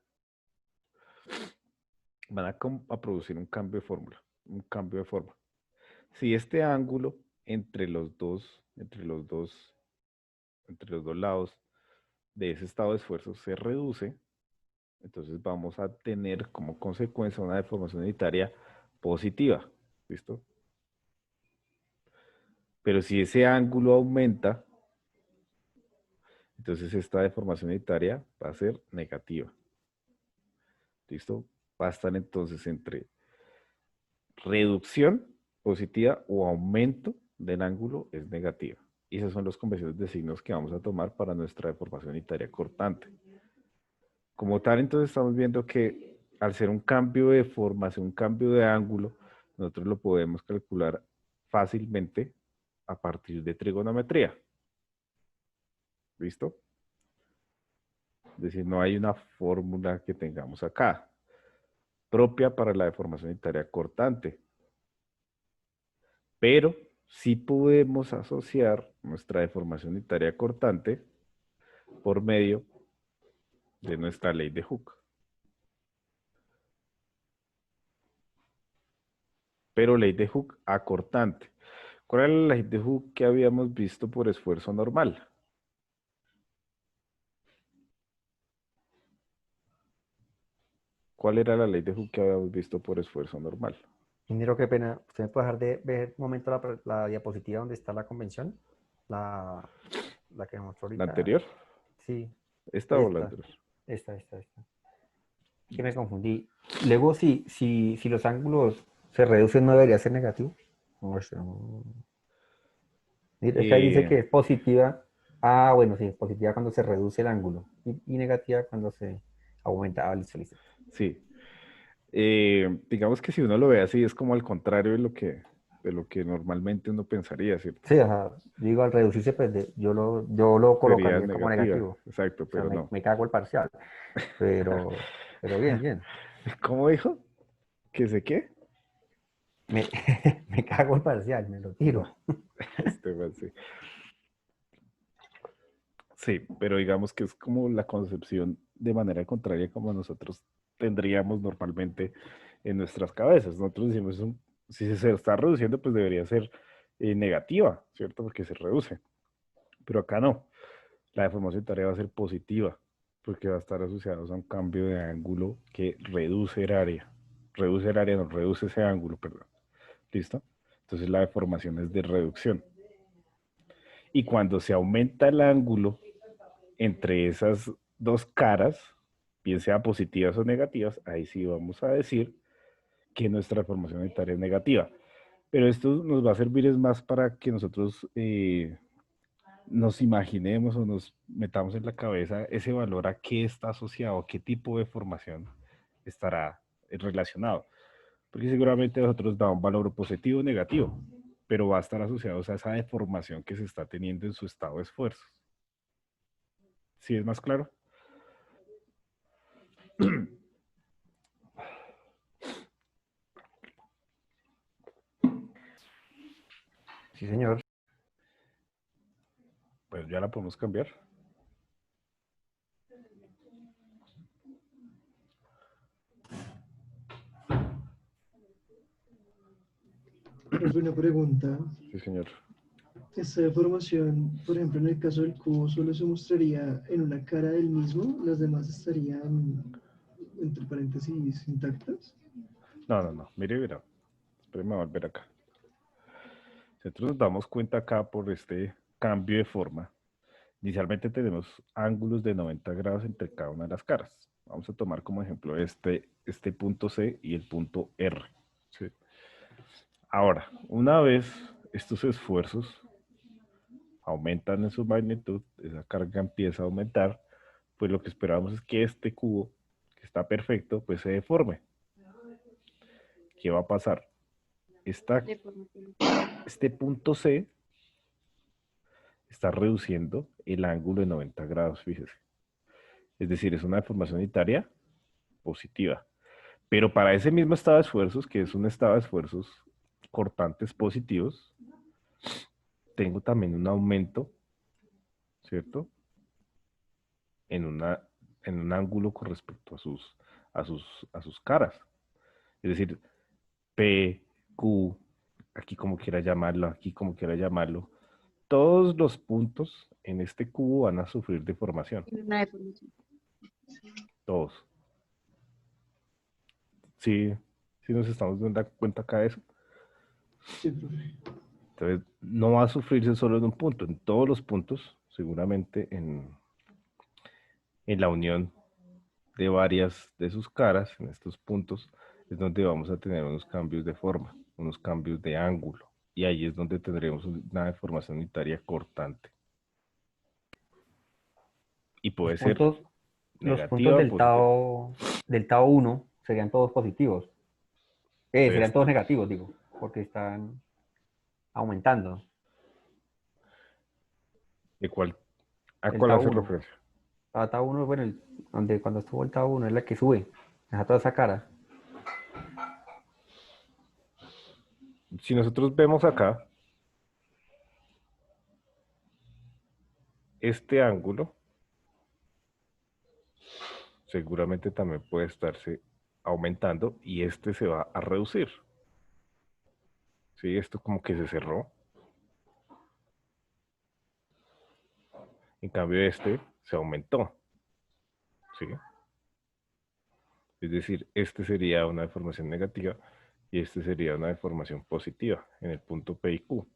van a producir un cambio de fórmula, un cambio de forma. Si este ángulo entre los dos lados de ese estado de esfuerzo se reduce, entonces vamos a tener como consecuencia una deformación unitaria positiva. ¿Listo? Pero si ese ángulo aumenta, entonces esta deformación unitaria va a ser negativa. ¿Listo? Va a estar entonces entre reducción positiva o aumento del ángulo es negativa. Y esas son las convenciones de signos que vamos a tomar para nuestra deformación unitaria cortante. Como tal, entonces estamos viendo que al ser un cambio de forma, un cambio de ángulo, nosotros lo podemos calcular fácilmente a partir de trigonometría. ¿Listo? Es decir, no hay una fórmula que tengamos acá propia para la deformación unitaria cortante. Pero sí podemos asociar nuestra deformación unitaria cortante por medio de nuestra ley de Hooke. Pero ley de Hooke acortante. ¿Cuál era la ley de Hooke que habíamos visto por esfuerzo normal? ¿Cuál era la ley de Hooke que habíamos visto por esfuerzo normal? Ingeniero, qué pena. ¿Usted me puede dejar de ver un momento la diapositiva donde está la convención? La que mostró ¿La ahorita. anterior? Sí, ¿Esta o la anterior? esta. Que me confundí. Luego, si los ángulos se reducen, ¿no debería ser negativo? No sé, no. Mira, es que ahí dice que es positiva. Ah, bueno, sí, es positiva cuando se reduce el ángulo y negativa cuando se aumenta. Ah, listo, listo. Sí. Digamos que si uno lo ve así, es como al contrario de lo que normalmente uno pensaría, ¿cierto? Sí, ajá. Digo, al reducirse, pues yo lo Sería colocaría como negativa, negativo. exacto, O sea, pero no. me cago el parcial. Pero bien, bien. ¿Cómo dijo? ¿Que sé qué? Me, me cago el parcial, me lo No, tiro. man, sí. Sí, pero digamos que es como la concepción de manera contraria como nosotros tendríamos normalmente en nuestras cabezas. Nosotros decimos, si se está reduciendo, pues debería ser negativa, ¿cierto? Porque se reduce. Pero acá no. La deformación unitaria va a ser positiva, porque va a estar asociada a un cambio de ángulo que reduce el área. Reduce el área, no reduce ese ángulo, perdón. ¿Listo? Entonces la deformación es de reducción. Y cuando se aumenta el ángulo entre esas dos caras, bien sea positivas o negativas, ahí sí vamos a decir que nuestra deformación unitaria es negativa. Pero esto nos va a servir es más para que nosotros nos imaginemos o nos metamos en la cabeza ese valor a qué está asociado, a qué tipo de formación estará relacionado. Porque seguramente nosotros da un valor positivo o negativo, pero va a estar asociado a esa deformación que se está teniendo en su estado de esfuerzo. ¿Sí es más claro? Sí, señor. Pues ya la podemos cambiar. Profe, una pregunta. Sí, señor. Esta deformación, por ejemplo, en el caso del cubo, solo se mostraría en una cara del mismo, las demás estarían, entre paréntesis, intactas. No. Mire, verá. Espérame a volver acá. Nosotros nos damos cuenta acá por este cambio de forma. Inicialmente tenemos ángulos de 90 grados entre cada una de las caras. Vamos a tomar como ejemplo este punto C y el punto R. ¿Sí? Ahora, una vez estos esfuerzos aumentan en su magnitud, esa carga empieza a aumentar, pues lo que esperamos es que este cubo, que está perfecto, pues se deforme. ¿Qué va a pasar? Este punto C está reduciendo el ángulo de 90 grados, fíjese. Es decir, es una deformación unitaria positiva. Pero para ese mismo estado de esfuerzos, que es un estado de esfuerzos cortantes positivos, tengo también un aumento, ¿cierto? En, en un ángulo con respecto a sus caras. Es decir, P, Q, aquí como quiera llamarlo, aquí como quiera llamarlo, todos los puntos en este cubo van a sufrir deformación. Una deformación. Todos. Sí, sí nos estamos dando cuenta acá de eso. Sí, profe. Entonces, no va a sufrirse solo en un punto, en todos los puntos, seguramente en la unión de varias de sus caras, en estos puntos, es donde vamos a tener unos cambios de forma, unos cambios de ángulo. Y ahí es donde tendremos una deformación unitaria cortante. Y Los puede ser puntos, los puntos negativa o positiva. del Tao 1 serían todos positivos. Serían todos negativos, digo, porque están aumentando. ¿De cuál? ¿A El cuál tau hace 1. referencia? Tau 1, bueno, cuando estuvo el tau 1 es la que sube. Deja toda esa cara. Si nosotros vemos acá, este ángulo seguramente también puede estarse aumentando y este se va a reducir. ¿Sí? Esto como que se cerró. En cambio este se aumentó. ¿Sí? Es decir, este sería una deformación negativa y este sería una deformación positiva en el punto P y Q.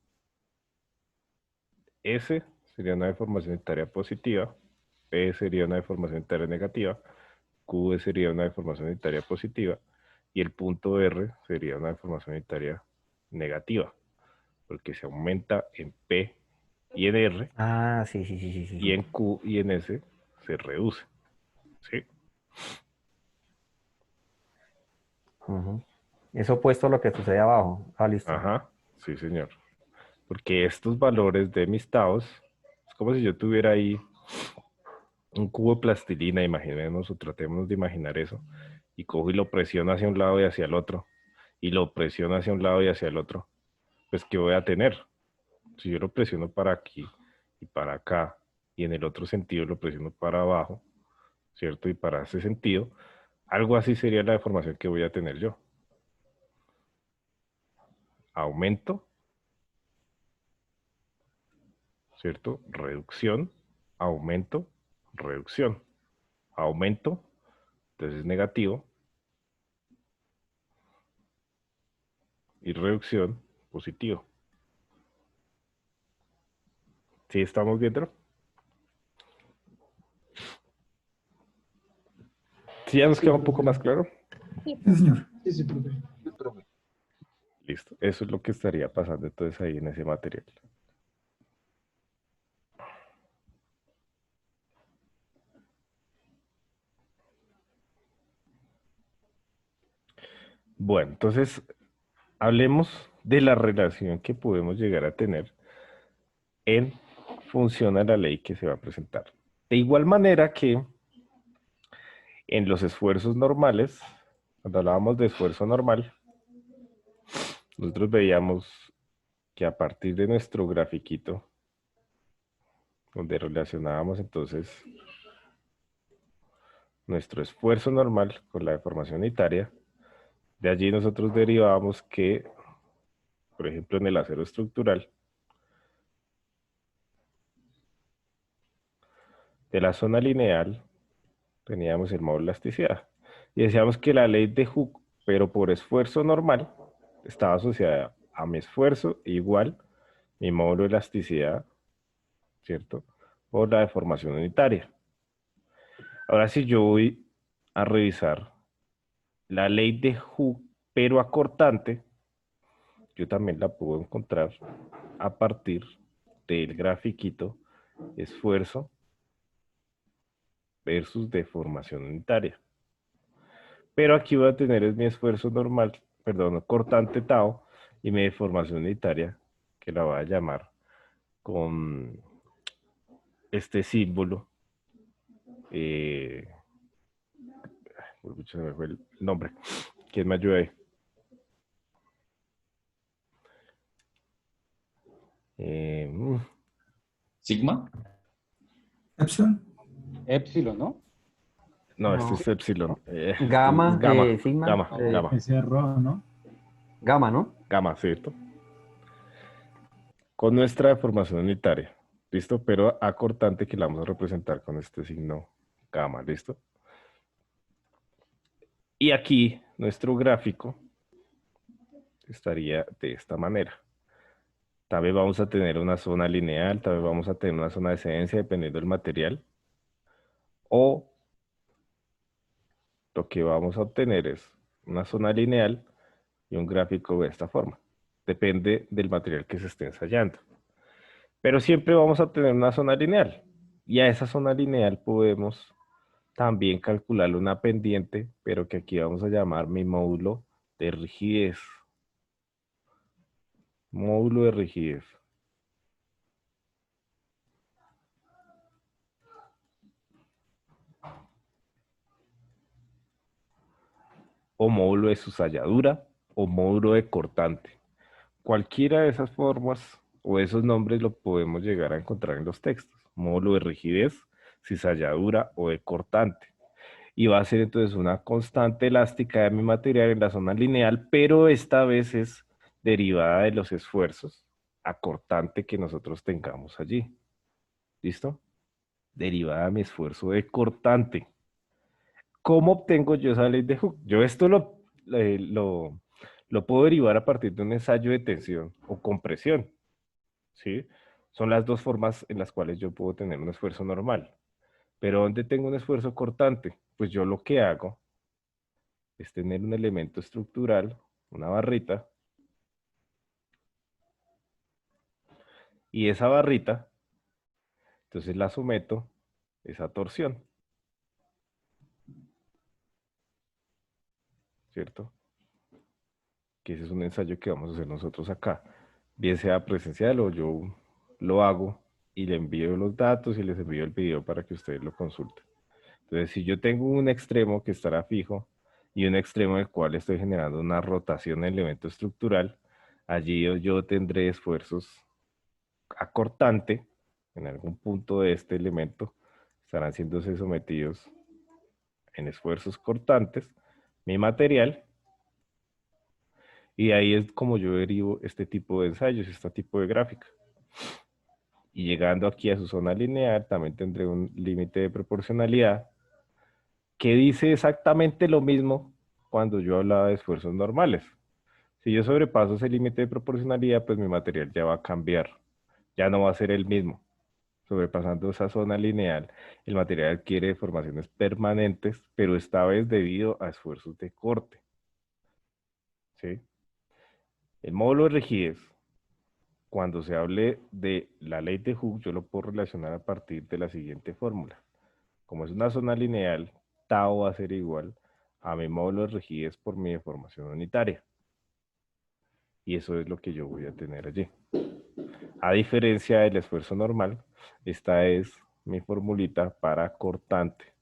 S sería una deformación unitaria positiva, P sería una deformación unitaria negativa, Q sería una deformación unitaria positiva y el punto R sería una deformación unitaria negativa, porque se aumenta en P y en R Ah, sí, sí, sí, sí, sí. y en Q y en S se reduce. ¿Sí? Ujú. Es opuesto a lo que sucede abajo. Ah, listo. Ajá, sí señor. Porque estos valores de mis taos, es como si yo tuviera ahí un cubo de plastilina, imaginemos o tratemos de imaginar eso, y cojo y lo presiono hacia un lado y hacia el otro, y lo presiono hacia un lado y hacia el otro, pues ¿qué voy a tener? Si yo lo presiono para aquí y para acá, y en el otro sentido lo presiono para abajo, ¿cierto? Y para ese sentido, algo así sería la deformación que voy a tener yo. Aumento, ¿cierto? Reducción, aumento, reducción, aumento, entonces es negativo, y reducción, positivo. ¿Sí estamos viendo? ¿Sí ya nos Sí, queda un poco profe. más claro? Sí, señor. Sí, sí, profe. Listo. Eso es lo que estaría pasando entonces ahí en ese material. Bueno, entonces hablemos de la relación que podemos llegar a tener en función a la ley que se va a presentar. De igual manera que en los esfuerzos normales, cuando hablábamos de esfuerzo normal, nosotros veíamos que a partir de nuestro grafiquito, donde relacionábamos entonces nuestro esfuerzo normal con la deformación unitaria, de allí nosotros derivábamos que, por ejemplo, en el acero estructural, de la zona lineal teníamos el módulo de elasticidad. Y decíamos que la ley de Hooke, pero por esfuerzo normal, estaba asociada a mi esfuerzo igual mi módulo de elasticidad, ¿cierto? Por la deformación unitaria. Ahora si yo voy a revisar la ley de Hooke, pero acortante, yo también la puedo encontrar a partir del grafiquito esfuerzo versus deformación unitaria. Pero aquí voy a tener es mi esfuerzo normal, perdón, cortante tau y mi deformación unitaria, que la voy a llamar con este símbolo. Se me fue el nombre. ¿Quién me ayuda ahí? Eh, Sigma. Epsilon. Epsilon, ¿no? no, este No. es epsilon. Este es Gamma, gamma, sigma, gamma, gamma, Ese error, ¿no? gamma, ¿no? gamma, ¿cierto? Con nuestra deformación unitaria, ¿listo? Pero acortante que la vamos a representar con este signo gamma, ¿listo? Y aquí nuestro gráfico estaría de esta manera. Tal vez vamos a tener una zona lineal, tal vez vamos a tener una zona de excedencia dependiendo del material. O lo que vamos a obtener es una zona lineal y un gráfico de esta forma. Depende del material que se esté ensayando. Pero siempre vamos a tener una zona lineal. Y a esa zona lineal podemos también calcular una pendiente, pero que aquí vamos a llamar mi módulo de rigidez. Módulo de rigidez. O módulo de susalladura o módulo de cortante. Cualquiera de esas formas o esos nombres lo podemos llegar a encontrar en los textos. Módulo de rigidez, cizalladura o de cortante. Y va a ser entonces una constante elástica de mi material en la zona lineal, pero esta vez es derivada de los esfuerzos a cortante que nosotros tengamos allí. ¿Listo? Derivada de mi esfuerzo de cortante. ¿Cómo obtengo yo esa ley de Hooke? Yo esto lo puedo derivar a partir de un ensayo de tensión o compresión, ¿sí? Son las dos formas en las cuales yo puedo tener un esfuerzo normal. Pero ¿dónde tengo un esfuerzo cortante? Pues yo lo que hago es tener un elemento estructural, una barrita, y esa barrita, entonces la someto a esa torsión, ¿cierto? Que ese es un ensayo que vamos a hacer nosotros acá. Bien sea presencial o yo lo hago y le envío los datos y les envío el video para que ustedes lo consulten. Entonces, si yo tengo un extremo que estará fijo y un extremo en el cual estoy generando una rotación del elemento estructural, allí yo tendré esfuerzos a cortante en algún punto de este elemento, estarán siéndose sometidos en esfuerzos cortantes mi material. Y ahí es como yo derivo este tipo de ensayos, este tipo de gráfica. Y llegando aquí a su zona lineal, también tendré un límite de proporcionalidad que dice exactamente lo mismo cuando yo hablaba de esfuerzos normales. Si yo sobrepaso ese límite de proporcionalidad, pues mi material ya va a cambiar. Ya no va a ser el mismo. Sobrepasando esa zona lineal, el material adquiere deformaciones permanentes, pero esta vez debido a esfuerzos de corte. ¿Sí? El módulo de rigidez, cuando se hable de la ley de Hooke, yo lo puedo relacionar a partir de la siguiente fórmula. Como es una zona lineal, tau va a ser igual a mi módulo de rigidez por mi deformación unitaria. Y eso es lo que yo voy a tener allí. A diferencia del esfuerzo normal, esta es mi formulita para cortante.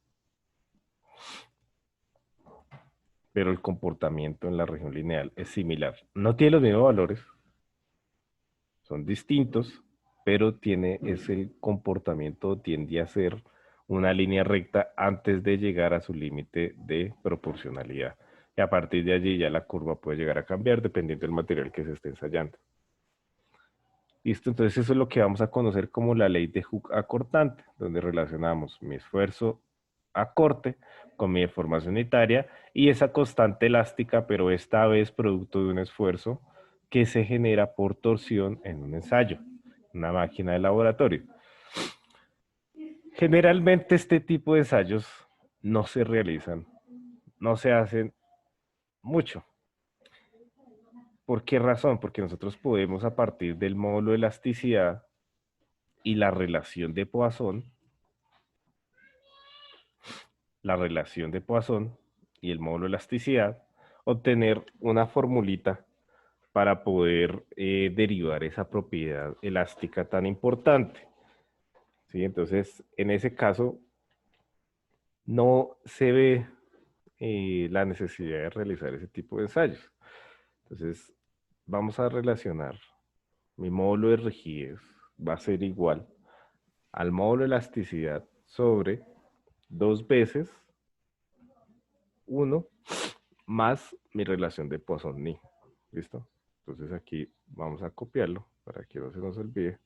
Pero el comportamiento en la región lineal es similar. No tiene los mismos valores, son distintos, pero tiene ese comportamiento, tiende a ser una línea recta antes de llegar a su límite de proporcionalidad. Y a partir de allí ya la curva puede llegar a cambiar dependiendo del material que se esté ensayando. Listo, entonces eso es lo que vamos a conocer como la ley de Hooke acortante, donde relacionamos mi esfuerzo a corte con mi deformación unitaria y esa constante elástica, pero esta vez producto de un esfuerzo que se genera por torsión en un ensayo, una máquina de laboratorio. Generalmente este tipo de ensayos no se realizan, no se hacen mucho. ¿Por qué razón? Porque nosotros podemos a partir del módulo de elasticidad y la relación de Poisson y el módulo de elasticidad, obtener una formulita para poder derivar esa propiedad elástica tan importante. ¿Sí? Entonces, en ese caso, no se ve la necesidad de realizar ese tipo de ensayos. Entonces, vamos a relacionar mi módulo de rigidez va a ser igual al módulo de elasticidad sobre 2 veces 1 más mi relación de Poisson-Ni. ¿Listo? Entonces aquí vamos a copiarlo para que no se nos olvide.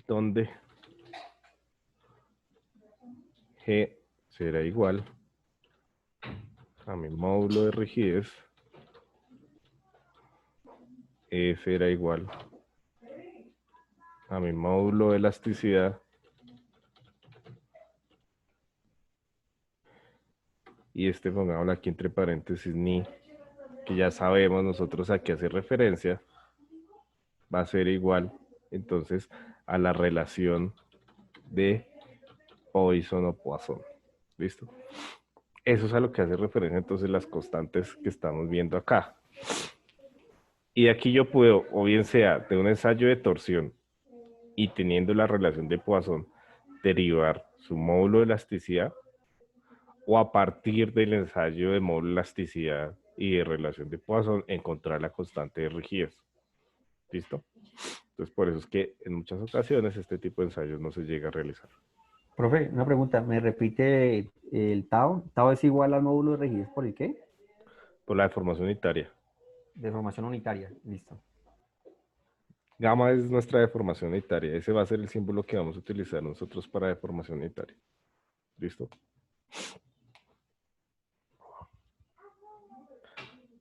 Donde G será igual a mi módulo de rigidez. E será igual a mi módulo de elasticidad. Y pongámoslo aquí entre paréntesis, ni, que ya sabemos nosotros a qué hace referencia, va a ser igual, entonces, a la relación de Poisson o Poisson. ¿Listo? Eso es a lo que hace referencia entonces las constantes que estamos viendo acá. Y aquí yo puedo, o bien sea de un ensayo de torsión y teniendo la relación de Poisson, derivar su módulo de elasticidad, o a partir del ensayo de módulo de elasticidad y de relación de Poisson, encontrar la constante de rigidez. ¿Listo? Entonces, por eso es que en muchas ocasiones este tipo de ensayos no se llega a realizar. Profe, una pregunta, ¿me repite el tau? ¿Tau es igual al módulo de rigidez por el qué? Por la deformación unitaria. Deformación unitaria, listo. Gamma es nuestra deformación unitaria. Ese va a ser el símbolo que vamos a utilizar nosotros para deformación unitaria. ¿Listo?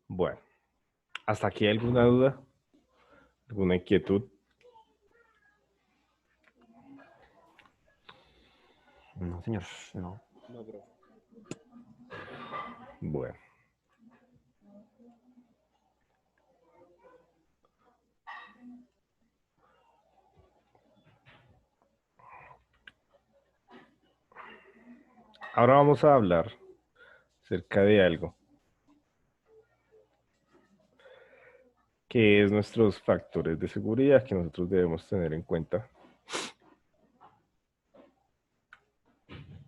Bueno, ¿hasta aquí hay alguna duda? ¿Alguna inquietud? No, señor, no. Bueno. Ahora vamos a hablar acerca de algo que es nuestros factores de seguridad que nosotros debemos tener en cuenta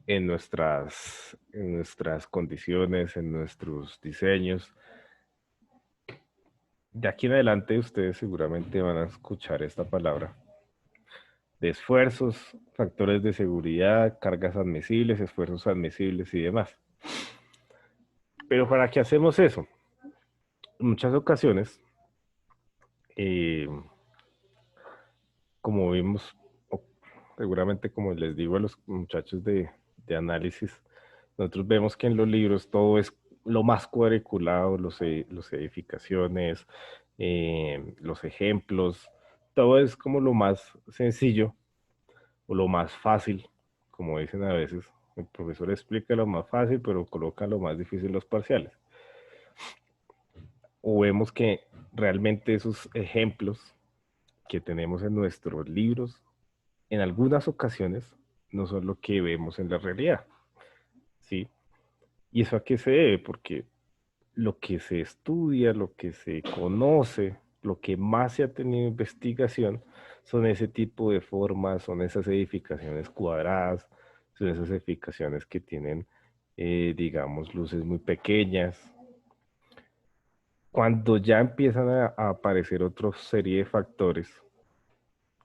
en nuestras condiciones, en nuestros diseños. De aquí en adelante ustedes seguramente van a escuchar esta palabra de esfuerzos, factores de seguridad, cargas admisibles, esfuerzos admisibles y demás. Pero ¿para qué hacemos eso? En muchas ocasiones, como vimos, seguramente como les digo a los muchachos de análisis, nosotros vemos que en los libros todo es lo más cuadriculado, los edificaciones, los ejemplos, todo es como lo más sencillo o lo más fácil, como dicen a veces. El profesor explica lo más fácil, pero coloca lo más difícil en los parciales. O vemos que realmente esos ejemplos que tenemos en nuestros libros, en algunas ocasiones, no son lo que vemos en la realidad. ¿Sí? ¿Y eso a qué se debe? Porque lo que se estudia, lo que se conoce, lo que más se ha tenido investigación, son ese tipo de formas, son esas edificaciones cuadradas, son esas edificaciones que tienen, digamos, luces muy pequeñas. Cuando ya empiezan a aparecer otra serie de factores,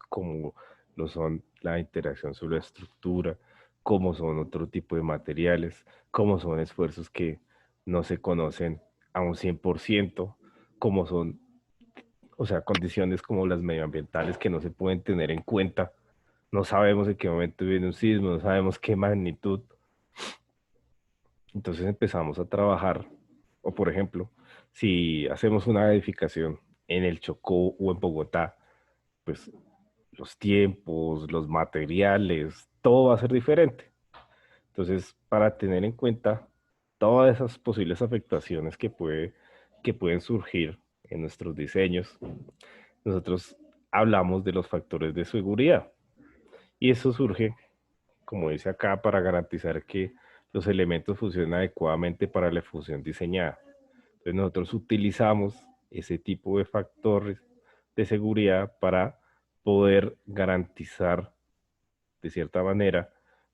como lo son la interacción sobre la estructura, como son otro tipo de materiales, como son esfuerzos que no se conocen a un 100%, como son, o sea, condiciones como las medioambientales que no se pueden tener en cuenta. No sabemos en qué momento viene un sismo, no sabemos qué magnitud. Entonces empezamos a trabajar, o por ejemplo, si hacemos una edificación en el Chocó o en Bogotá, pues los tiempos, los materiales, todo va a ser diferente. Entonces, para tener en cuenta todas esas posibles afectaciones que pueden surgir en nuestros diseños, nosotros hablamos de los factores de seguridad. Y eso surge, como dice acá, para garantizar que los elementos funcionen adecuadamente para la función diseñada. Entonces, nosotros utilizamos ese tipo de factores de seguridad para poder garantizar, de cierta manera,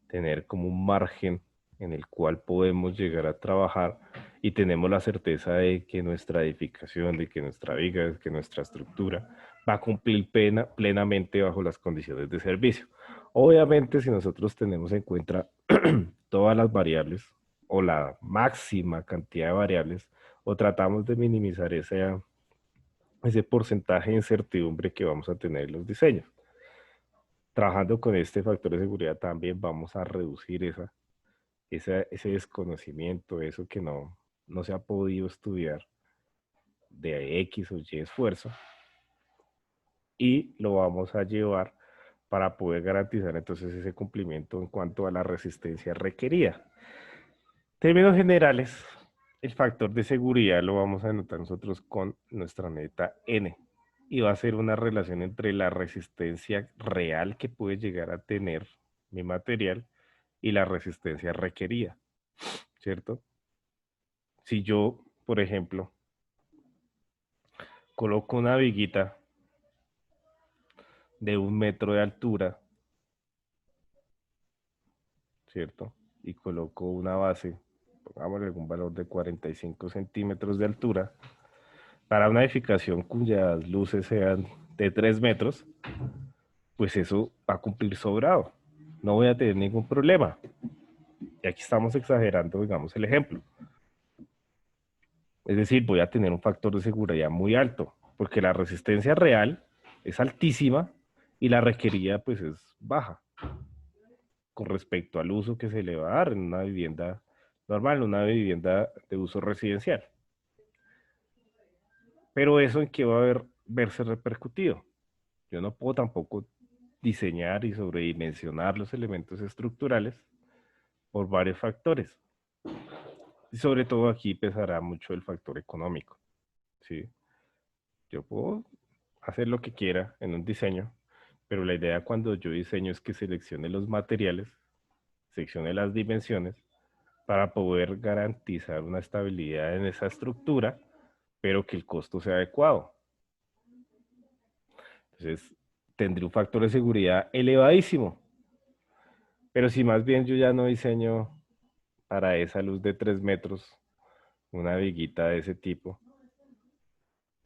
tener como un margen en el cual podemos llegar a trabajar y tenemos la certeza de que nuestra edificación, de que nuestra viga, de que nuestra estructura va a cumplir plenamente bajo las condiciones de servicio. Obviamente, si nosotros tenemos en cuenta todas las variables o la máxima cantidad de variables, o tratamos de minimizar ese porcentaje de incertidumbre que vamos a tener en los diseños. Trabajando con este factor de seguridad también vamos a reducir ese desconocimiento, eso que no se ha podido estudiar de X o Y esfuerzo, y lo vamos a llevar para poder garantizar entonces ese cumplimiento en cuanto a la resistencia requerida. En términos generales, el factor de seguridad lo vamos a anotar nosotros con nuestra meta N, y va a ser una relación entre la resistencia real que puede llegar a tener mi material y la resistencia requerida, ¿cierto? Si yo, por ejemplo, coloco una viguita de 1 metro de altura, ¿cierto? Y coloco una base, pongámosle algún valor de 45 centímetros de altura, para una edificación cuyas luces sean de 3 metros, pues eso va a cumplir sobrado. No voy a tener ningún problema. Y aquí estamos exagerando, digamos, el ejemplo. Es decir, voy a tener un factor de seguridad muy alto, porque la resistencia real es altísima y la requerida pues es baja con respecto al uso que se le va a dar en una vivienda normal, en una vivienda de uso residencial. Pero eso en qué va a verse repercutido. Yo no puedo tampoco diseñar y sobredimensionar los elementos estructurales por varios factores. Y sobre todo aquí pesará mucho el factor económico, ¿sí? Yo puedo hacer lo que quiera en un diseño, pero la idea cuando yo diseño es que seleccione los materiales, seleccione las dimensiones, para poder garantizar una estabilidad en esa estructura, pero que el costo sea adecuado. Entonces, tendré un factor de seguridad elevadísimo. Pero si más bien yo ya no diseño para esa luz de 3 metros una viguita de ese tipo,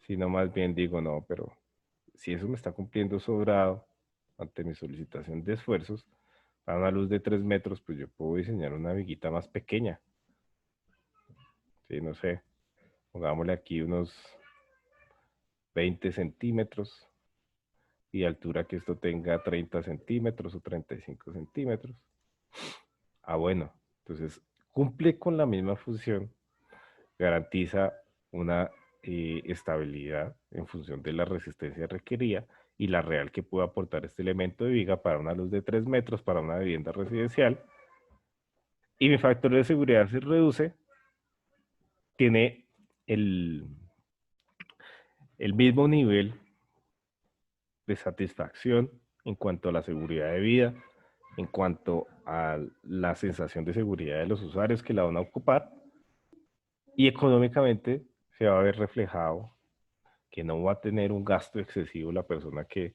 sino más bien digo, no, pero si eso me está cumpliendo sobrado ante mi solicitación de esfuerzos, para una luz de 3 metros, pues yo puedo diseñar una viguita más pequeña. Sí, no sé, pongámosle aquí unos 20 centímetros y de altura que esto tenga 30 centímetros o 35 centímetros. Ah, bueno, entonces cumple con la misma función, garantiza una estabilidad en función de la resistencia requerida y la real que puede aportar este elemento de viga para una luz de 3 metros para una vivienda residencial. Y mi factor de seguridad se reduce, tiene el mismo nivel de satisfacción en cuanto a la seguridad de vida, en cuanto a la sensación de seguridad de los usuarios que la van a ocupar, y económicamente se va a ver reflejado que no va a tener un gasto excesivo la persona que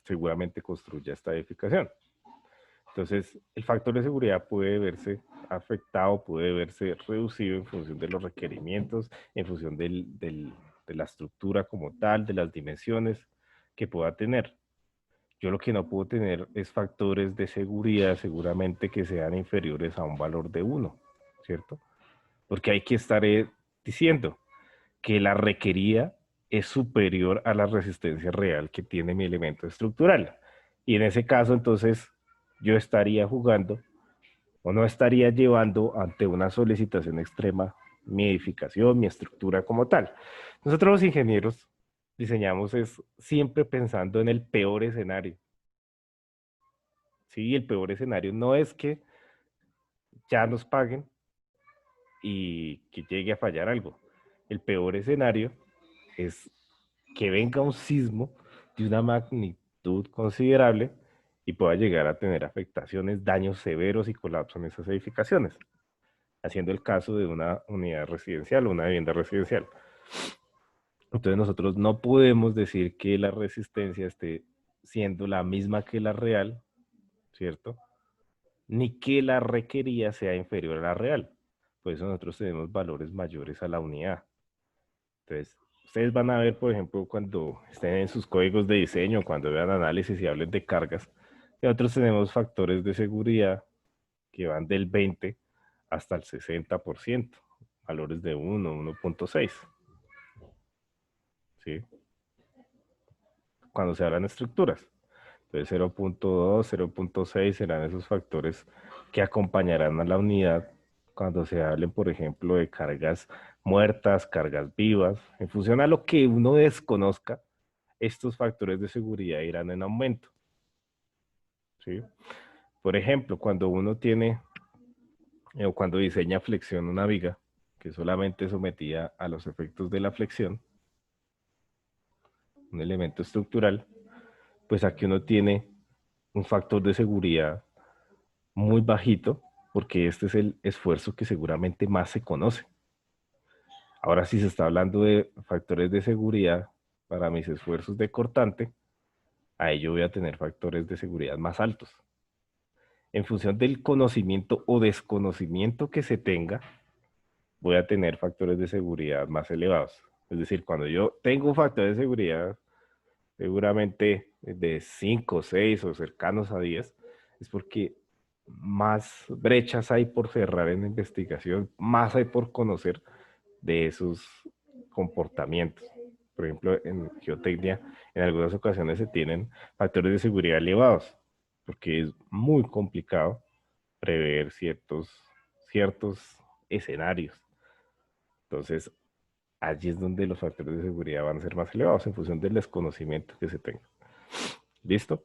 seguramente construya esta edificación. Entonces, el factor de seguridad puede verse afectado, puede verse reducido en función de los requerimientos, en función de la estructura como tal, de las dimensiones que pueda tener. Yo lo que no puedo tener es factores de seguridad seguramente que sean inferiores a un valor de 1, ¿cierto? Porque hay que estar diciendo que la requerida es superior a la resistencia real que tiene mi elemento estructural. Y en ese caso, entonces, yo estaría jugando o no estaría llevando ante una solicitación extrema mi edificación, mi estructura como tal. Nosotros los ingenieros diseñamos es siempre pensando en el peor escenario. Sí, el peor escenario no es que ya nos paguen y que llegue a fallar algo. El peor escenario es que venga un sismo de una magnitud considerable y pueda llegar a tener afectaciones, daños severos y colapso en esas edificaciones, haciendo el caso de una unidad residencial o una vivienda residencial. Entonces nosotros no podemos decir que la resistencia esté siendo la misma que la real, ¿cierto? Ni que la requerida sea inferior a la real. Por eso nosotros tenemos valores mayores a la unidad. Entonces, ustedes van a ver, por ejemplo, cuando estén en sus códigos de diseño, cuando vean análisis y hablen de cargas, que nosotros tenemos factores de seguridad que van del 20 hasta el 60%, valores de 1, 1.6. ¿Sí? Cuando se hablan de estructuras. Entonces 0.2, 0.6 serán esos factores que acompañarán a la unidad cuando se hablen, por ejemplo, de cargas muertas, cargas vivas. En función a lo que uno desconozca, estos factores de seguridad irán en aumento. ¿Sí? Por ejemplo, cuando uno tiene o cuando diseña flexión una viga que solamente sometida a los efectos de la flexión, un elemento estructural, pues aquí uno tiene un factor de seguridad muy bajito, porque este es el esfuerzo que seguramente más se conoce. Ahora, si se está hablando de factores de seguridad para mis esfuerzos de cortante, ahí yo voy a tener factores de seguridad más altos. En función del conocimiento o desconocimiento que se tenga, voy a tener factores de seguridad más elevados. Es decir, cuando yo tengo factores de seguridad seguramente de 5, 6 o cercanos a 10, es porque más brechas hay por cerrar en la investigación, más hay por conocer de esos comportamientos. Por ejemplo, en geotecnia, en algunas ocasiones se tienen factores de seguridad elevados, porque es muy complicado prever ciertos escenarios. Entonces, allí es donde los factores de seguridad van a ser más elevados en función del desconocimiento que se tenga. ¿Listo?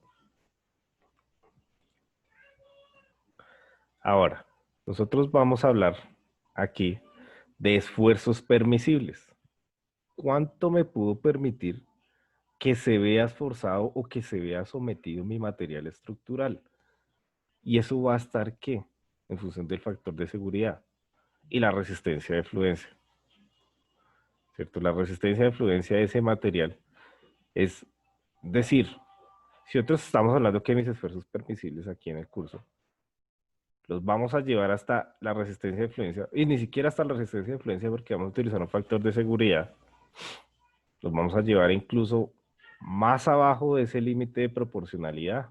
Ahora, nosotros vamos a hablar aquí de esfuerzos permisibles. ¿Cuánto me puedo permitir que se vea esforzado o que se vea sometido mi material estructural? Y eso va a estar, ¿qué? En función del factor de seguridad y la resistencia de fluencia. ¿Cierto? La resistencia de fluencia de ese material es decir, si nosotros estamos hablando que mis esfuerzos permisibles aquí en el curso, los vamos a llevar hasta la resistencia de fluencia, y ni siquiera hasta la resistencia de fluencia porque vamos a utilizar un factor de seguridad, los vamos a llevar incluso más abajo de ese límite de proporcionalidad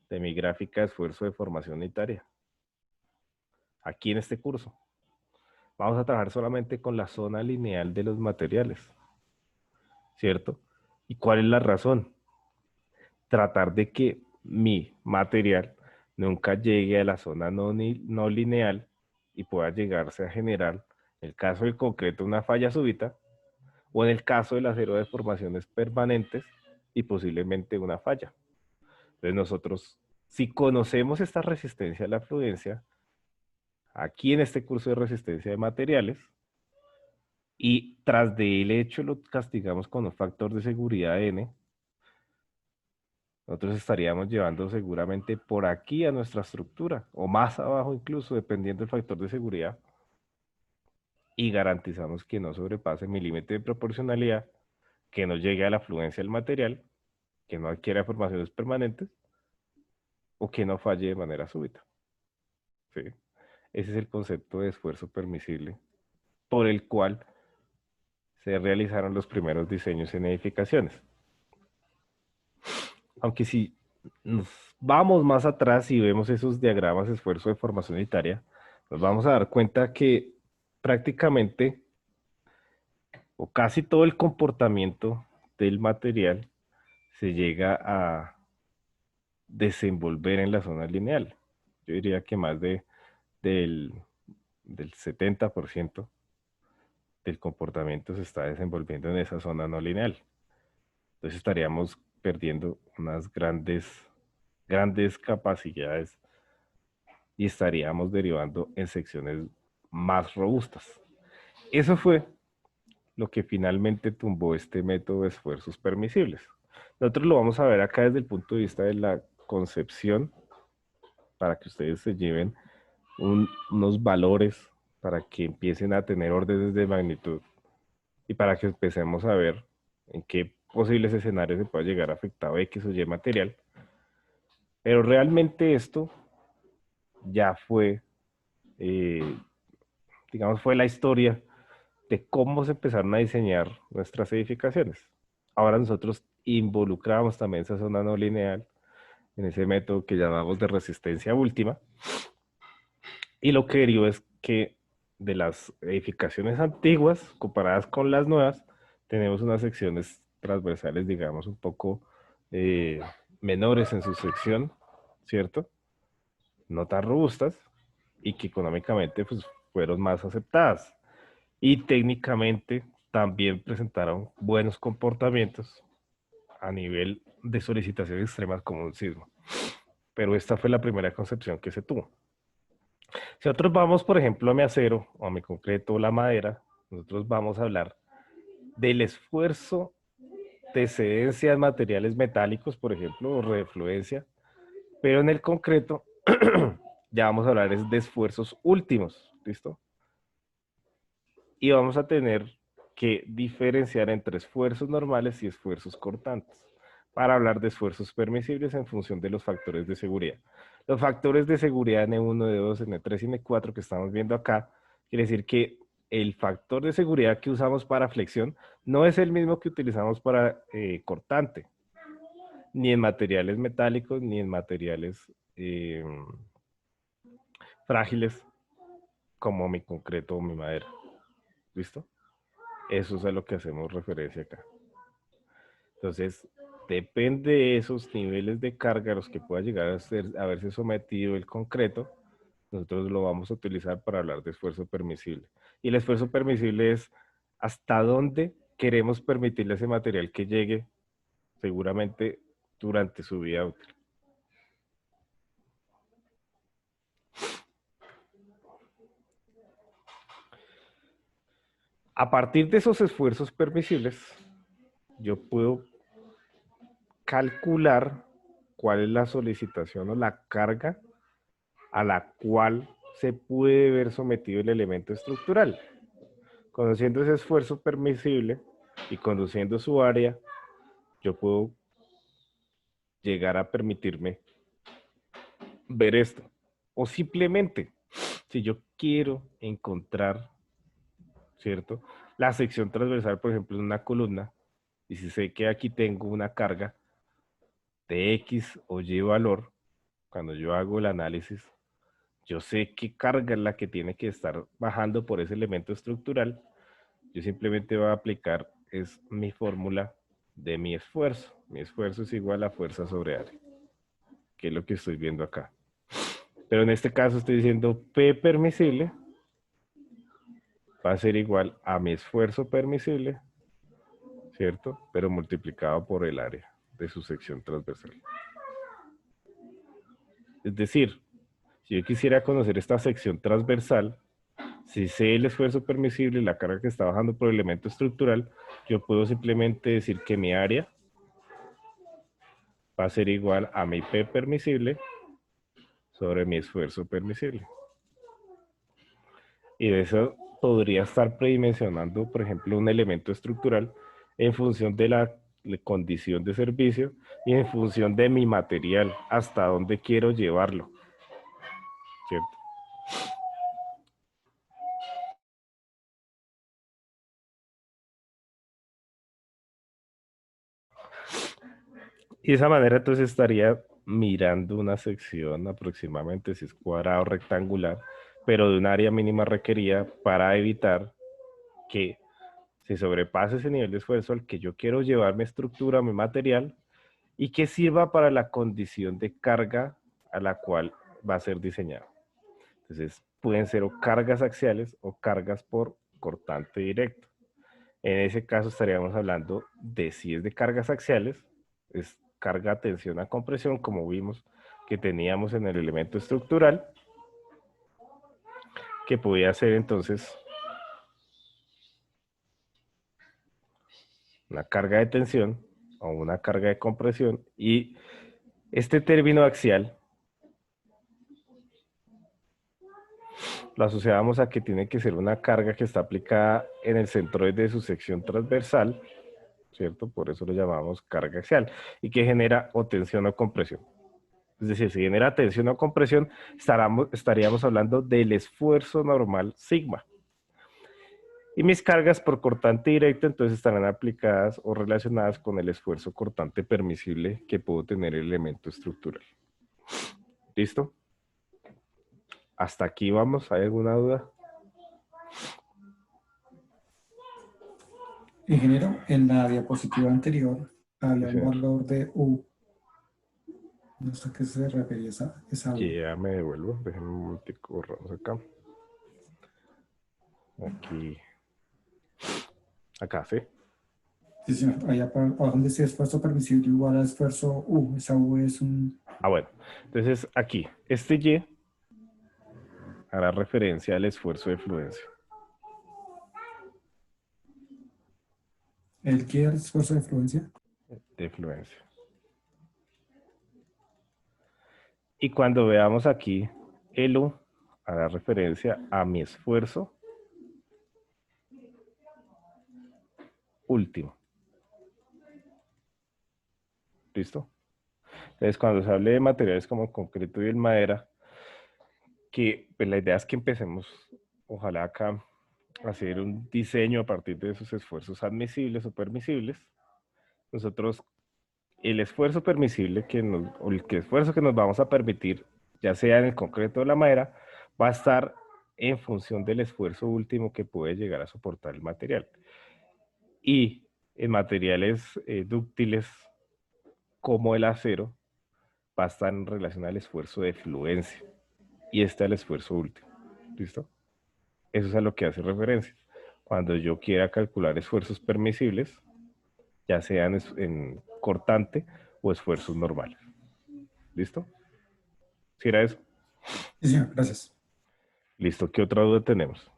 de mi gráfica de esfuerzo de formación unitaria. Aquí en este curso. Vamos a trabajar solamente con la zona lineal de los materiales, ¿cierto? ¿Y cuál es la razón? Tratar de que mi material nunca llegue a la zona no lineal y pueda llegarse a generar, en el caso del concreto, una falla súbita, o en el caso del acero, deformaciones permanentes y posiblemente una falla. Entonces nosotros, si conocemos esta resistencia a la fluencia, aquí en este curso de resistencia de materiales, y tras del hecho lo castigamos con un factor de seguridad N, nosotros estaríamos llevando seguramente por aquí a nuestra estructura, o más abajo incluso, dependiendo del factor de seguridad, y garantizamos que no sobrepase mi límite de proporcionalidad, que no llegue a la fluencia del material, que no adquiera formaciones permanentes, o que no falle de manera súbita. ¿Sí? Ese es el concepto de esfuerzo permisible, por el cual se realizaron los primeros diseños en edificaciones. Aunque si nos vamos más atrás y vemos esos diagramas de esfuerzo de formación unitaria, nos vamos a dar cuenta que prácticamente o casi todo el comportamiento del material se llega a desenvolver en la zona lineal. Yo diría que más del 70% del comportamiento se está desenvolviendo en esa zona no lineal. Entonces estaríamos perdiendo unas grandes capacidades y estaríamos derivando en secciones más robustas. Eso fue lo que finalmente tumbó este método de esfuerzos permisibles. Nosotros lo vamos a ver acá desde el punto de vista de la concepción, para que ustedes se lleven unos valores para que empiecen a tener órdenes de magnitud y para que empecemos a ver en qué posibles escenarios se puede llegar afectado X o Y material. Pero realmente esto ya fue, digamos, fue la historia de cómo se empezaron a diseñar nuestras edificaciones. Ahora nosotros involucramos también esa zona no lineal en ese método que llamamos de resistencia última. Y lo que derivó es que de las edificaciones antiguas comparadas con las nuevas, tenemos unas secciones transversales, digamos, un poco menores en su sección, ¿cierto? No tan robustas y que económicamente pues, fueron más aceptadas. Y técnicamente también presentaron buenos comportamientos a nivel de solicitaciones extremas como un sismo. Pero esta fue la primera concepción que se tuvo. Si nosotros vamos, por ejemplo, a mi acero o a mi concreto o la madera, nosotros vamos a hablar del esfuerzo de excedencia de materiales metálicos, por ejemplo, o refluencia, pero en el concreto Ya vamos a hablar es de esfuerzos últimos, ¿listo? Y vamos a tener que diferenciar entre esfuerzos normales y esfuerzos cortantes para hablar de esfuerzos permisibles en función de los factores de seguridad. Los factores de seguridad N1, N2, N3 y N4 que estamos viendo acá, quiere decir que el factor de seguridad que usamos para flexión no es el mismo que utilizamos para cortante, ni en materiales metálicos, ni en materiales frágiles como mi concreto o mi madera. ¿Listo? Eso es a lo que hacemos referencia acá. Entonces, depende de esos niveles de carga a los que pueda llegar a verse sometido el concreto, nosotros lo vamos a utilizar para hablar de esfuerzo permisible. Y el esfuerzo permisible es hasta dónde queremos permitirle a ese material que llegue seguramente durante su vida útil. A partir de esos esfuerzos permisibles, yo puedo calcular cuál es la solicitación o la carga a la cual se puede ver sometido el elemento estructural. Conociendo ese esfuerzo permisible y conociendo su área, yo puedo llegar a permitirme ver esto. O simplemente, si yo quiero encontrar, ¿cierto? La sección transversal, por ejemplo, en una columna, y si sé que aquí tengo una carga de X o Y valor, cuando yo hago el análisis, yo sé qué carga es la que tiene que estar bajando por ese elemento estructural. Yo simplemente voy a aplicar es mi fórmula de mi esfuerzo. Mi esfuerzo es igual a fuerza sobre área, que es lo que estoy viendo acá. Pero en este caso estoy diciendo P permisible va a ser igual a mi esfuerzo permisible, ¿cierto? Pero multiplicado por el área de su sección transversal. Es decir, si yo quisiera conocer esta sección transversal, si sé el esfuerzo permisible y la carga que está bajando por el elemento estructural, yo puedo simplemente decir que mi área va a ser igual a mi P permisible sobre mi esfuerzo permisible. Y de eso podría estar predimensionando, por ejemplo, un elemento estructural en función de la condición de servicio y en función de mi material, hasta dónde quiero llevarlo, ¿cierto? Y de esa manera entonces estaría mirando una sección aproximadamente, si es cuadrado o rectangular, pero de un área mínima requerida para evitar que se sobrepase ese nivel de esfuerzo al que yo quiero llevar mi estructura, mi material, y que sirva para la condición de carga a la cual va a ser diseñado. Entonces, pueden ser o cargas axiales o cargas por cortante directo. En ese caso estaríamos hablando de si es de cargas axiales, es carga, tensión a compresión, como vimos que teníamos en el elemento estructural, que podía ser entonces una carga de tensión o una carga de compresión, y este término axial lo asociábamos a que tiene que ser una carga que está aplicada en el centroide de su sección transversal, ¿cierto? Por eso lo llamamos carga axial, y que genera o tensión o compresión. Es decir, si genera tensión o compresión, estaríamos hablando del esfuerzo normal sigma. Y mis cargas por cortante directo entonces estarán aplicadas o relacionadas con el esfuerzo cortante permisible que puedo tener el elemento estructural. ¿Listo? Hasta aquí vamos. ¿Hay alguna duda? Ingeniero, en la diapositiva anterior había un valor de U. No sé a qué se refería esa U. Ya me devuelvo. Déjenme un momentico, borramos acá. Aquí. Acá, ¿sí? Sí, señor. Allá abajo donde dice esfuerzo permisible igual a esfuerzo U. Esa U es un... Ah, bueno. Entonces, aquí, este Y hará referencia al esfuerzo de fluencia. ¿El qué es el esfuerzo de fluencia? De fluencia. Y cuando veamos aquí el U hará referencia a mi esfuerzo último. ¿Listo? Entonces, cuando se hable de materiales como el concreto y el madera, que pues, la idea es que empecemos, ojalá acá, a hacer un diseño a partir de esos esfuerzos admisibles o permisibles. Nosotros, el esfuerzo permisible o el esfuerzo que nos vamos a permitir, ya sea en el concreto o la madera, va a estar en función del esfuerzo último que puede llegar a soportar el material. Y en materiales dúctiles como el acero, va a estar en relación al esfuerzo de fluencia. Y este al esfuerzo último. ¿Listo? Eso es a lo que hace referencia. Cuando yo quiera calcular esfuerzos permisibles, ya sean en cortante o esfuerzos normales. ¿Listo? ¿Sí era eso? Sí, señor, gracias. Listo. ¿Qué otra duda tenemos?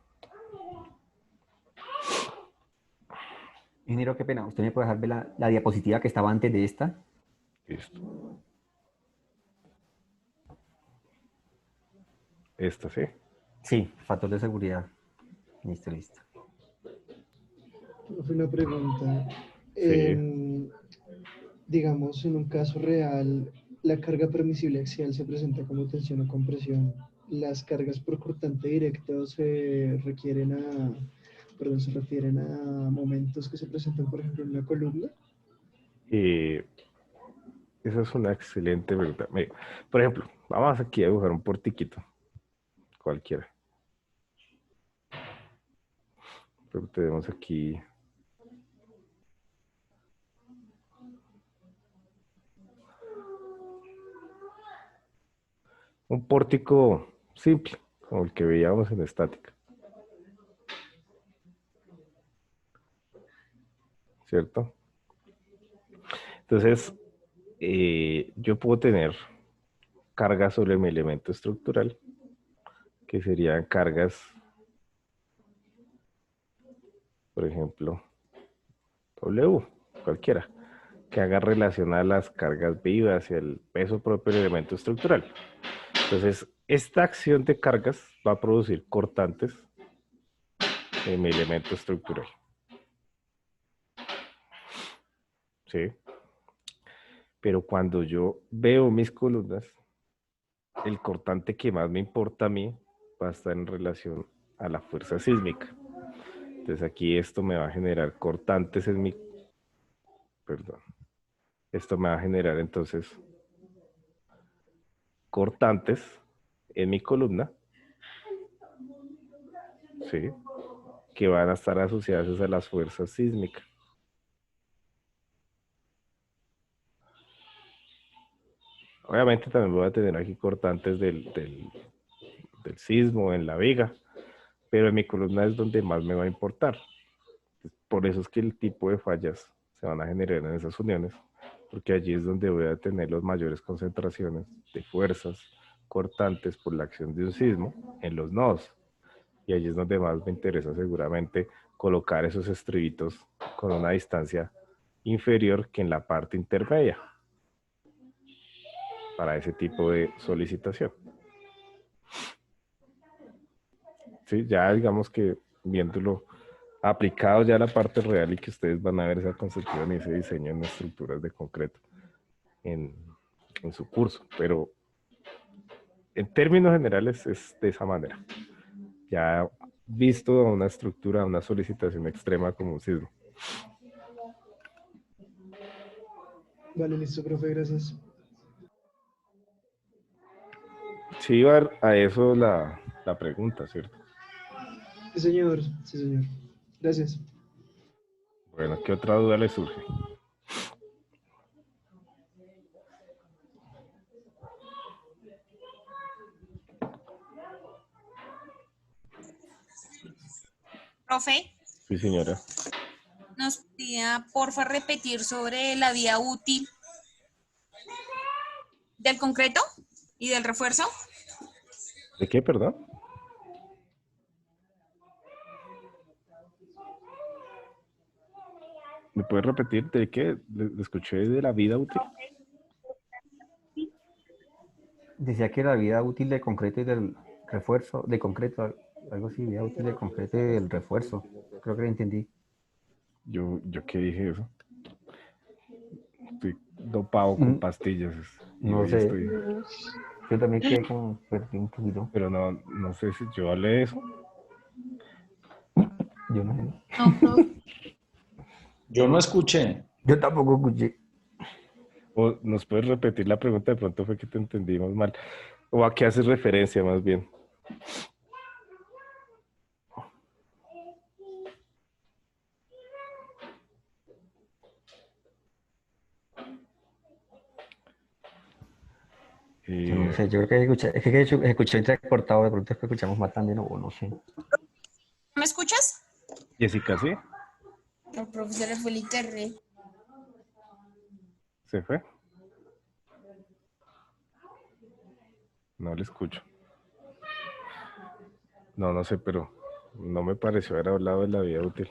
Ingeniero, qué pena. ¿Usted me puede dejar ver la diapositiva que estaba antes de esta? Listo. Esta, ¿sí? Sí, factor de seguridad. Listo, listo. Profe, una pregunta. Sí. Digamos, en un caso real, la carga permisible axial se presenta como tensión o compresión. Las cargas por cortante directo se refieren a momentos que se presentan, por ejemplo, en una columna. Esa es una excelente pregunta. Por ejemplo, vamos aquí a dibujar un portiquito. Cualquiera. Pero tenemos aquí un pórtico simple, como el que veíamos en estática. ¿Cierto? Entonces, yo puedo tener cargas sobre mi elemento estructural, que serían cargas, por ejemplo, W, cualquiera, que haga relación a las cargas vivas y el peso propio del elemento estructural. Entonces, esta acción de cargas va a producir cortantes en mi elemento estructural. ¿Sí? Pero cuando yo veo mis columnas, el cortante que más me importa a mí va a estar en relación a la fuerza sísmica. Entonces aquí esto me va a generar cortantes en mi... Perdón. Esto me va a generar entonces cortantes en mi columna, ¿sí? Que van a estar asociadas a las fuerzas sísmicas. Obviamente también voy a tener aquí cortantes del sismo en la viga, pero en mi columna es donde más me va a importar. Por eso es que el tipo de fallas se van a generar en esas uniones, porque allí es donde voy a tener las mayores concentraciones de fuerzas cortantes por la acción de un sismo en los nodos. Y allí es donde más me interesa seguramente colocar esos estribitos con una distancia inferior que en la parte intermedia para ese tipo de solicitación. Sí, ya digamos que viéndolo aplicado ya a la parte real y que ustedes van a ver esa concepción y ese diseño en estructuras de concreto en su curso, pero en términos generales es de esa manera. Ya visto a una estructura, a una solicitación extrema como un sismo. Vale, listo, profe, gracias. Sí, iba a eso la pregunta, ¿cierto? Sí, señor. Sí, señor. Gracias. Bueno, ¿qué otra duda le surge? Profe, Sí, señora. ¿nos podría porfa repetir sobre la vía útil del concreto y del refuerzo? ¿De qué, perdón? ¿Me puede repetir de qué? Le escuché de la vida útil. decía que la vida útil del concreto y del refuerzo, de concreto, algo así, vida útil del concreto y del refuerzo. Creo que lo entendí. Yo qué dije eso. Estoy dopado con pastillas y No hoy sé, estoy... yo también quedé como perdí un poquito. Pero no sé si yo hablé de eso. Yo no sé. No, profe. Yo no escuché. Yo tampoco escuché. O nos puedes repetir la pregunta, de pronto fue que te entendimos mal. ¿O a qué haces referencia más bien? Yo no sé, yo creo que escuché, es que escuché entrecortado, de pronto es que escuchamos más también, o no sé. ¿Me escuchas? Jessica, ¿sí? El profesor le fue el internet. ¿Se fue? No le escucho. No sé, pero no me pareció haber hablado de la vida útil.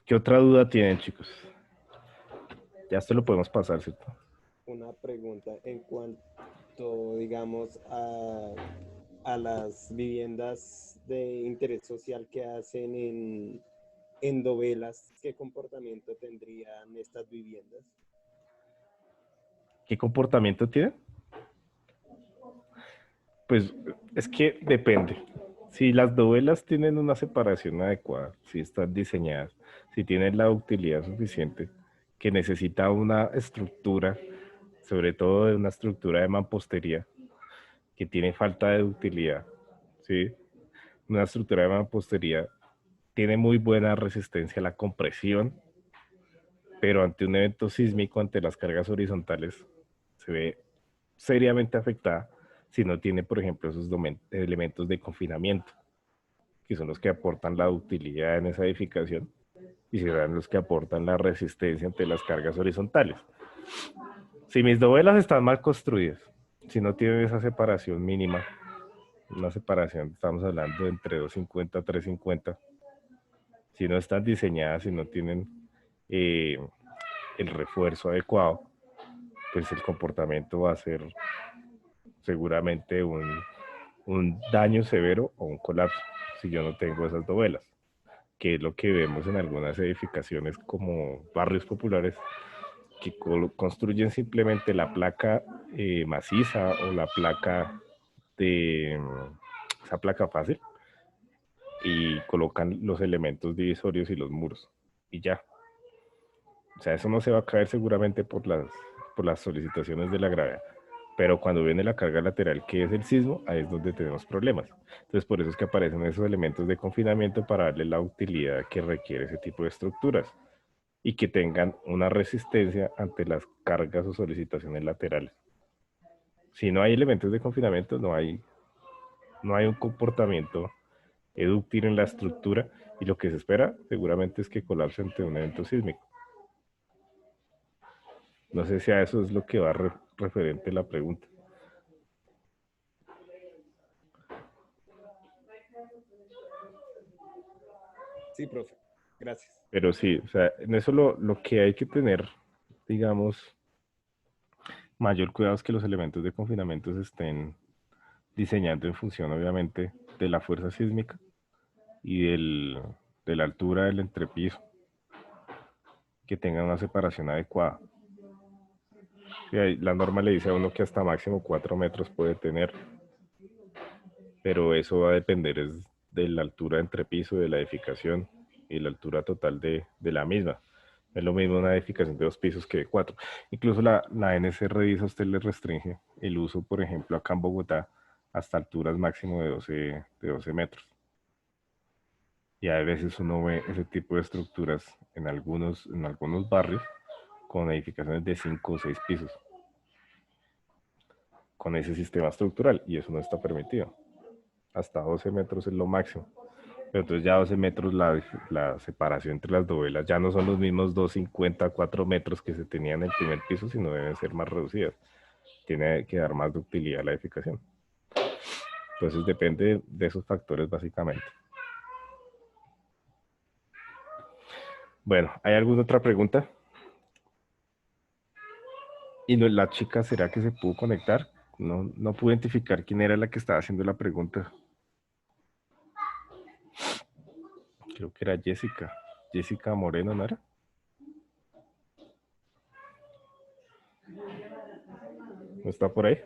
¿Qué otra duda tienen, chicos? Ya esto lo podemos pasar, ¿cierto? Una pregunta en cuanto, digamos, a las viviendas de interés social que hacen en endovelas, ¿qué comportamiento tendrían estas viviendas? ¿Qué comportamiento tienen? Pues es que depende. Si las dovelas tienen una separación adecuada, si están diseñadas, si tienen la utilidad suficiente, que necesita una estructura, sobre todo de una estructura de mampostería, que tiene falta de utilidad, ¿sí? Una estructura de mampostería tiene muy buena resistencia a la compresión, pero ante un evento sísmico, ante las cargas horizontales, se ve seriamente afectada si no tiene, por ejemplo, esos elementos de confinamiento, que son los que aportan la utilidad en esa edificación y serán los que aportan la resistencia ante las cargas horizontales. Si mis dovelas están mal construidas, si no tienen esa separación mínima, una separación, estamos hablando de entre 250 a 350, si no están diseñadas, si no tienen el refuerzo adecuado, pues el comportamiento va a ser seguramente un daño severo o un colapso si yo no tengo esas dovelas, que es lo que vemos en algunas edificaciones como barrios populares que construyen simplemente la placa maciza o la placa de esa placa fácil y colocan los elementos divisorios y los muros y ya. O sea, eso no se va a caer seguramente por las solicitaciones de la gravedad. Pero cuando viene la carga lateral, que es el sismo, ahí es donde tenemos problemas. Entonces, por eso es que aparecen esos elementos de confinamiento para darle la utilidad que requiere ese tipo de estructuras y que tengan una resistencia ante las cargas o solicitaciones laterales. Si no hay elementos de confinamiento, no hay un comportamiento dúctil en la estructura y lo que se espera seguramente es que colapse ante un evento sísmico. No sé si a eso es lo que va referente la pregunta. Sí, profe. Gracias. Pero sí, o sea, en eso lo que hay que tener, digamos, mayor cuidado es que los elementos de confinamiento se estén diseñando en función, obviamente, de la fuerza sísmica y de la altura del entrepiso, que tengan una separación adecuada. La norma le dice a uno que hasta máximo 4 metros puede tener, pero eso va a depender de la altura de entrepiso de la edificación y la altura total de la misma. Es lo mismo una edificación de 2 pisos que de 4. Incluso la NC Revisa, usted le restringe el uso, por ejemplo, acá en Bogotá, hasta alturas máximo de 12 metros. Y a veces uno ve ese tipo de estructuras en algunos barrios con edificaciones de 5 o 6 pisos, con ese sistema estructural, y eso no está permitido. Hasta 12 metros es lo máximo. Pero entonces ya 12 metros la separación entre las dovelas ya no son los mismos 2,50, 4 metros que se tenían en el primer piso, sino deben ser más reducidas. Tiene que dar más ductilidad a la edificación. Entonces depende de esos factores básicamente. Bueno, ¿hay alguna otra pregunta? ¿Y la chica será que se pudo conectar? No pude identificar quién era la que estaba haciendo la pregunta. Creo que era Jessica. Jessica Moreno, ¿no era? ¿No está por ahí?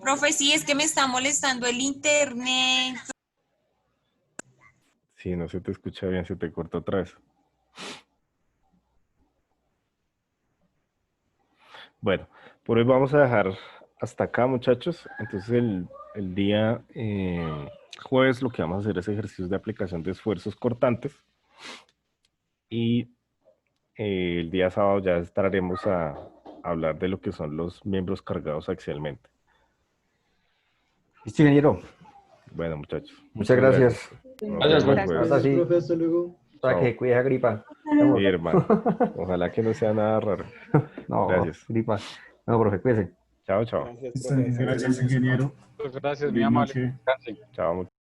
Profe, sí, es que me está molestando el internet. Sí, no se te escucha bien, se te cortó otra vez. Bueno, por hoy vamos a dejar hasta acá, muchachos. Entonces el día jueves lo que vamos a hacer es ejercicios de aplicación de esfuerzos cortantes. Y el día sábado ya estaremos a hablar de lo que son los miembros cargados axialmente. Listo, ingeniero. Bueno, muchachos. Muchas gracias. Nos Gracias, vemos el profe. jueves. Hasta sí. Profe, hasta luego. Para Chao. que cuide esa gripa. Sí, hermano. Ojalá que no sea nada raro. No, Gracias. gripa. No, profe, cuídese. Chao, chao. Gracias, Está profe. bien, gracias, ingeniero. Gracias, muy Feliz amable. noche. Descansen. Chao, muchachos.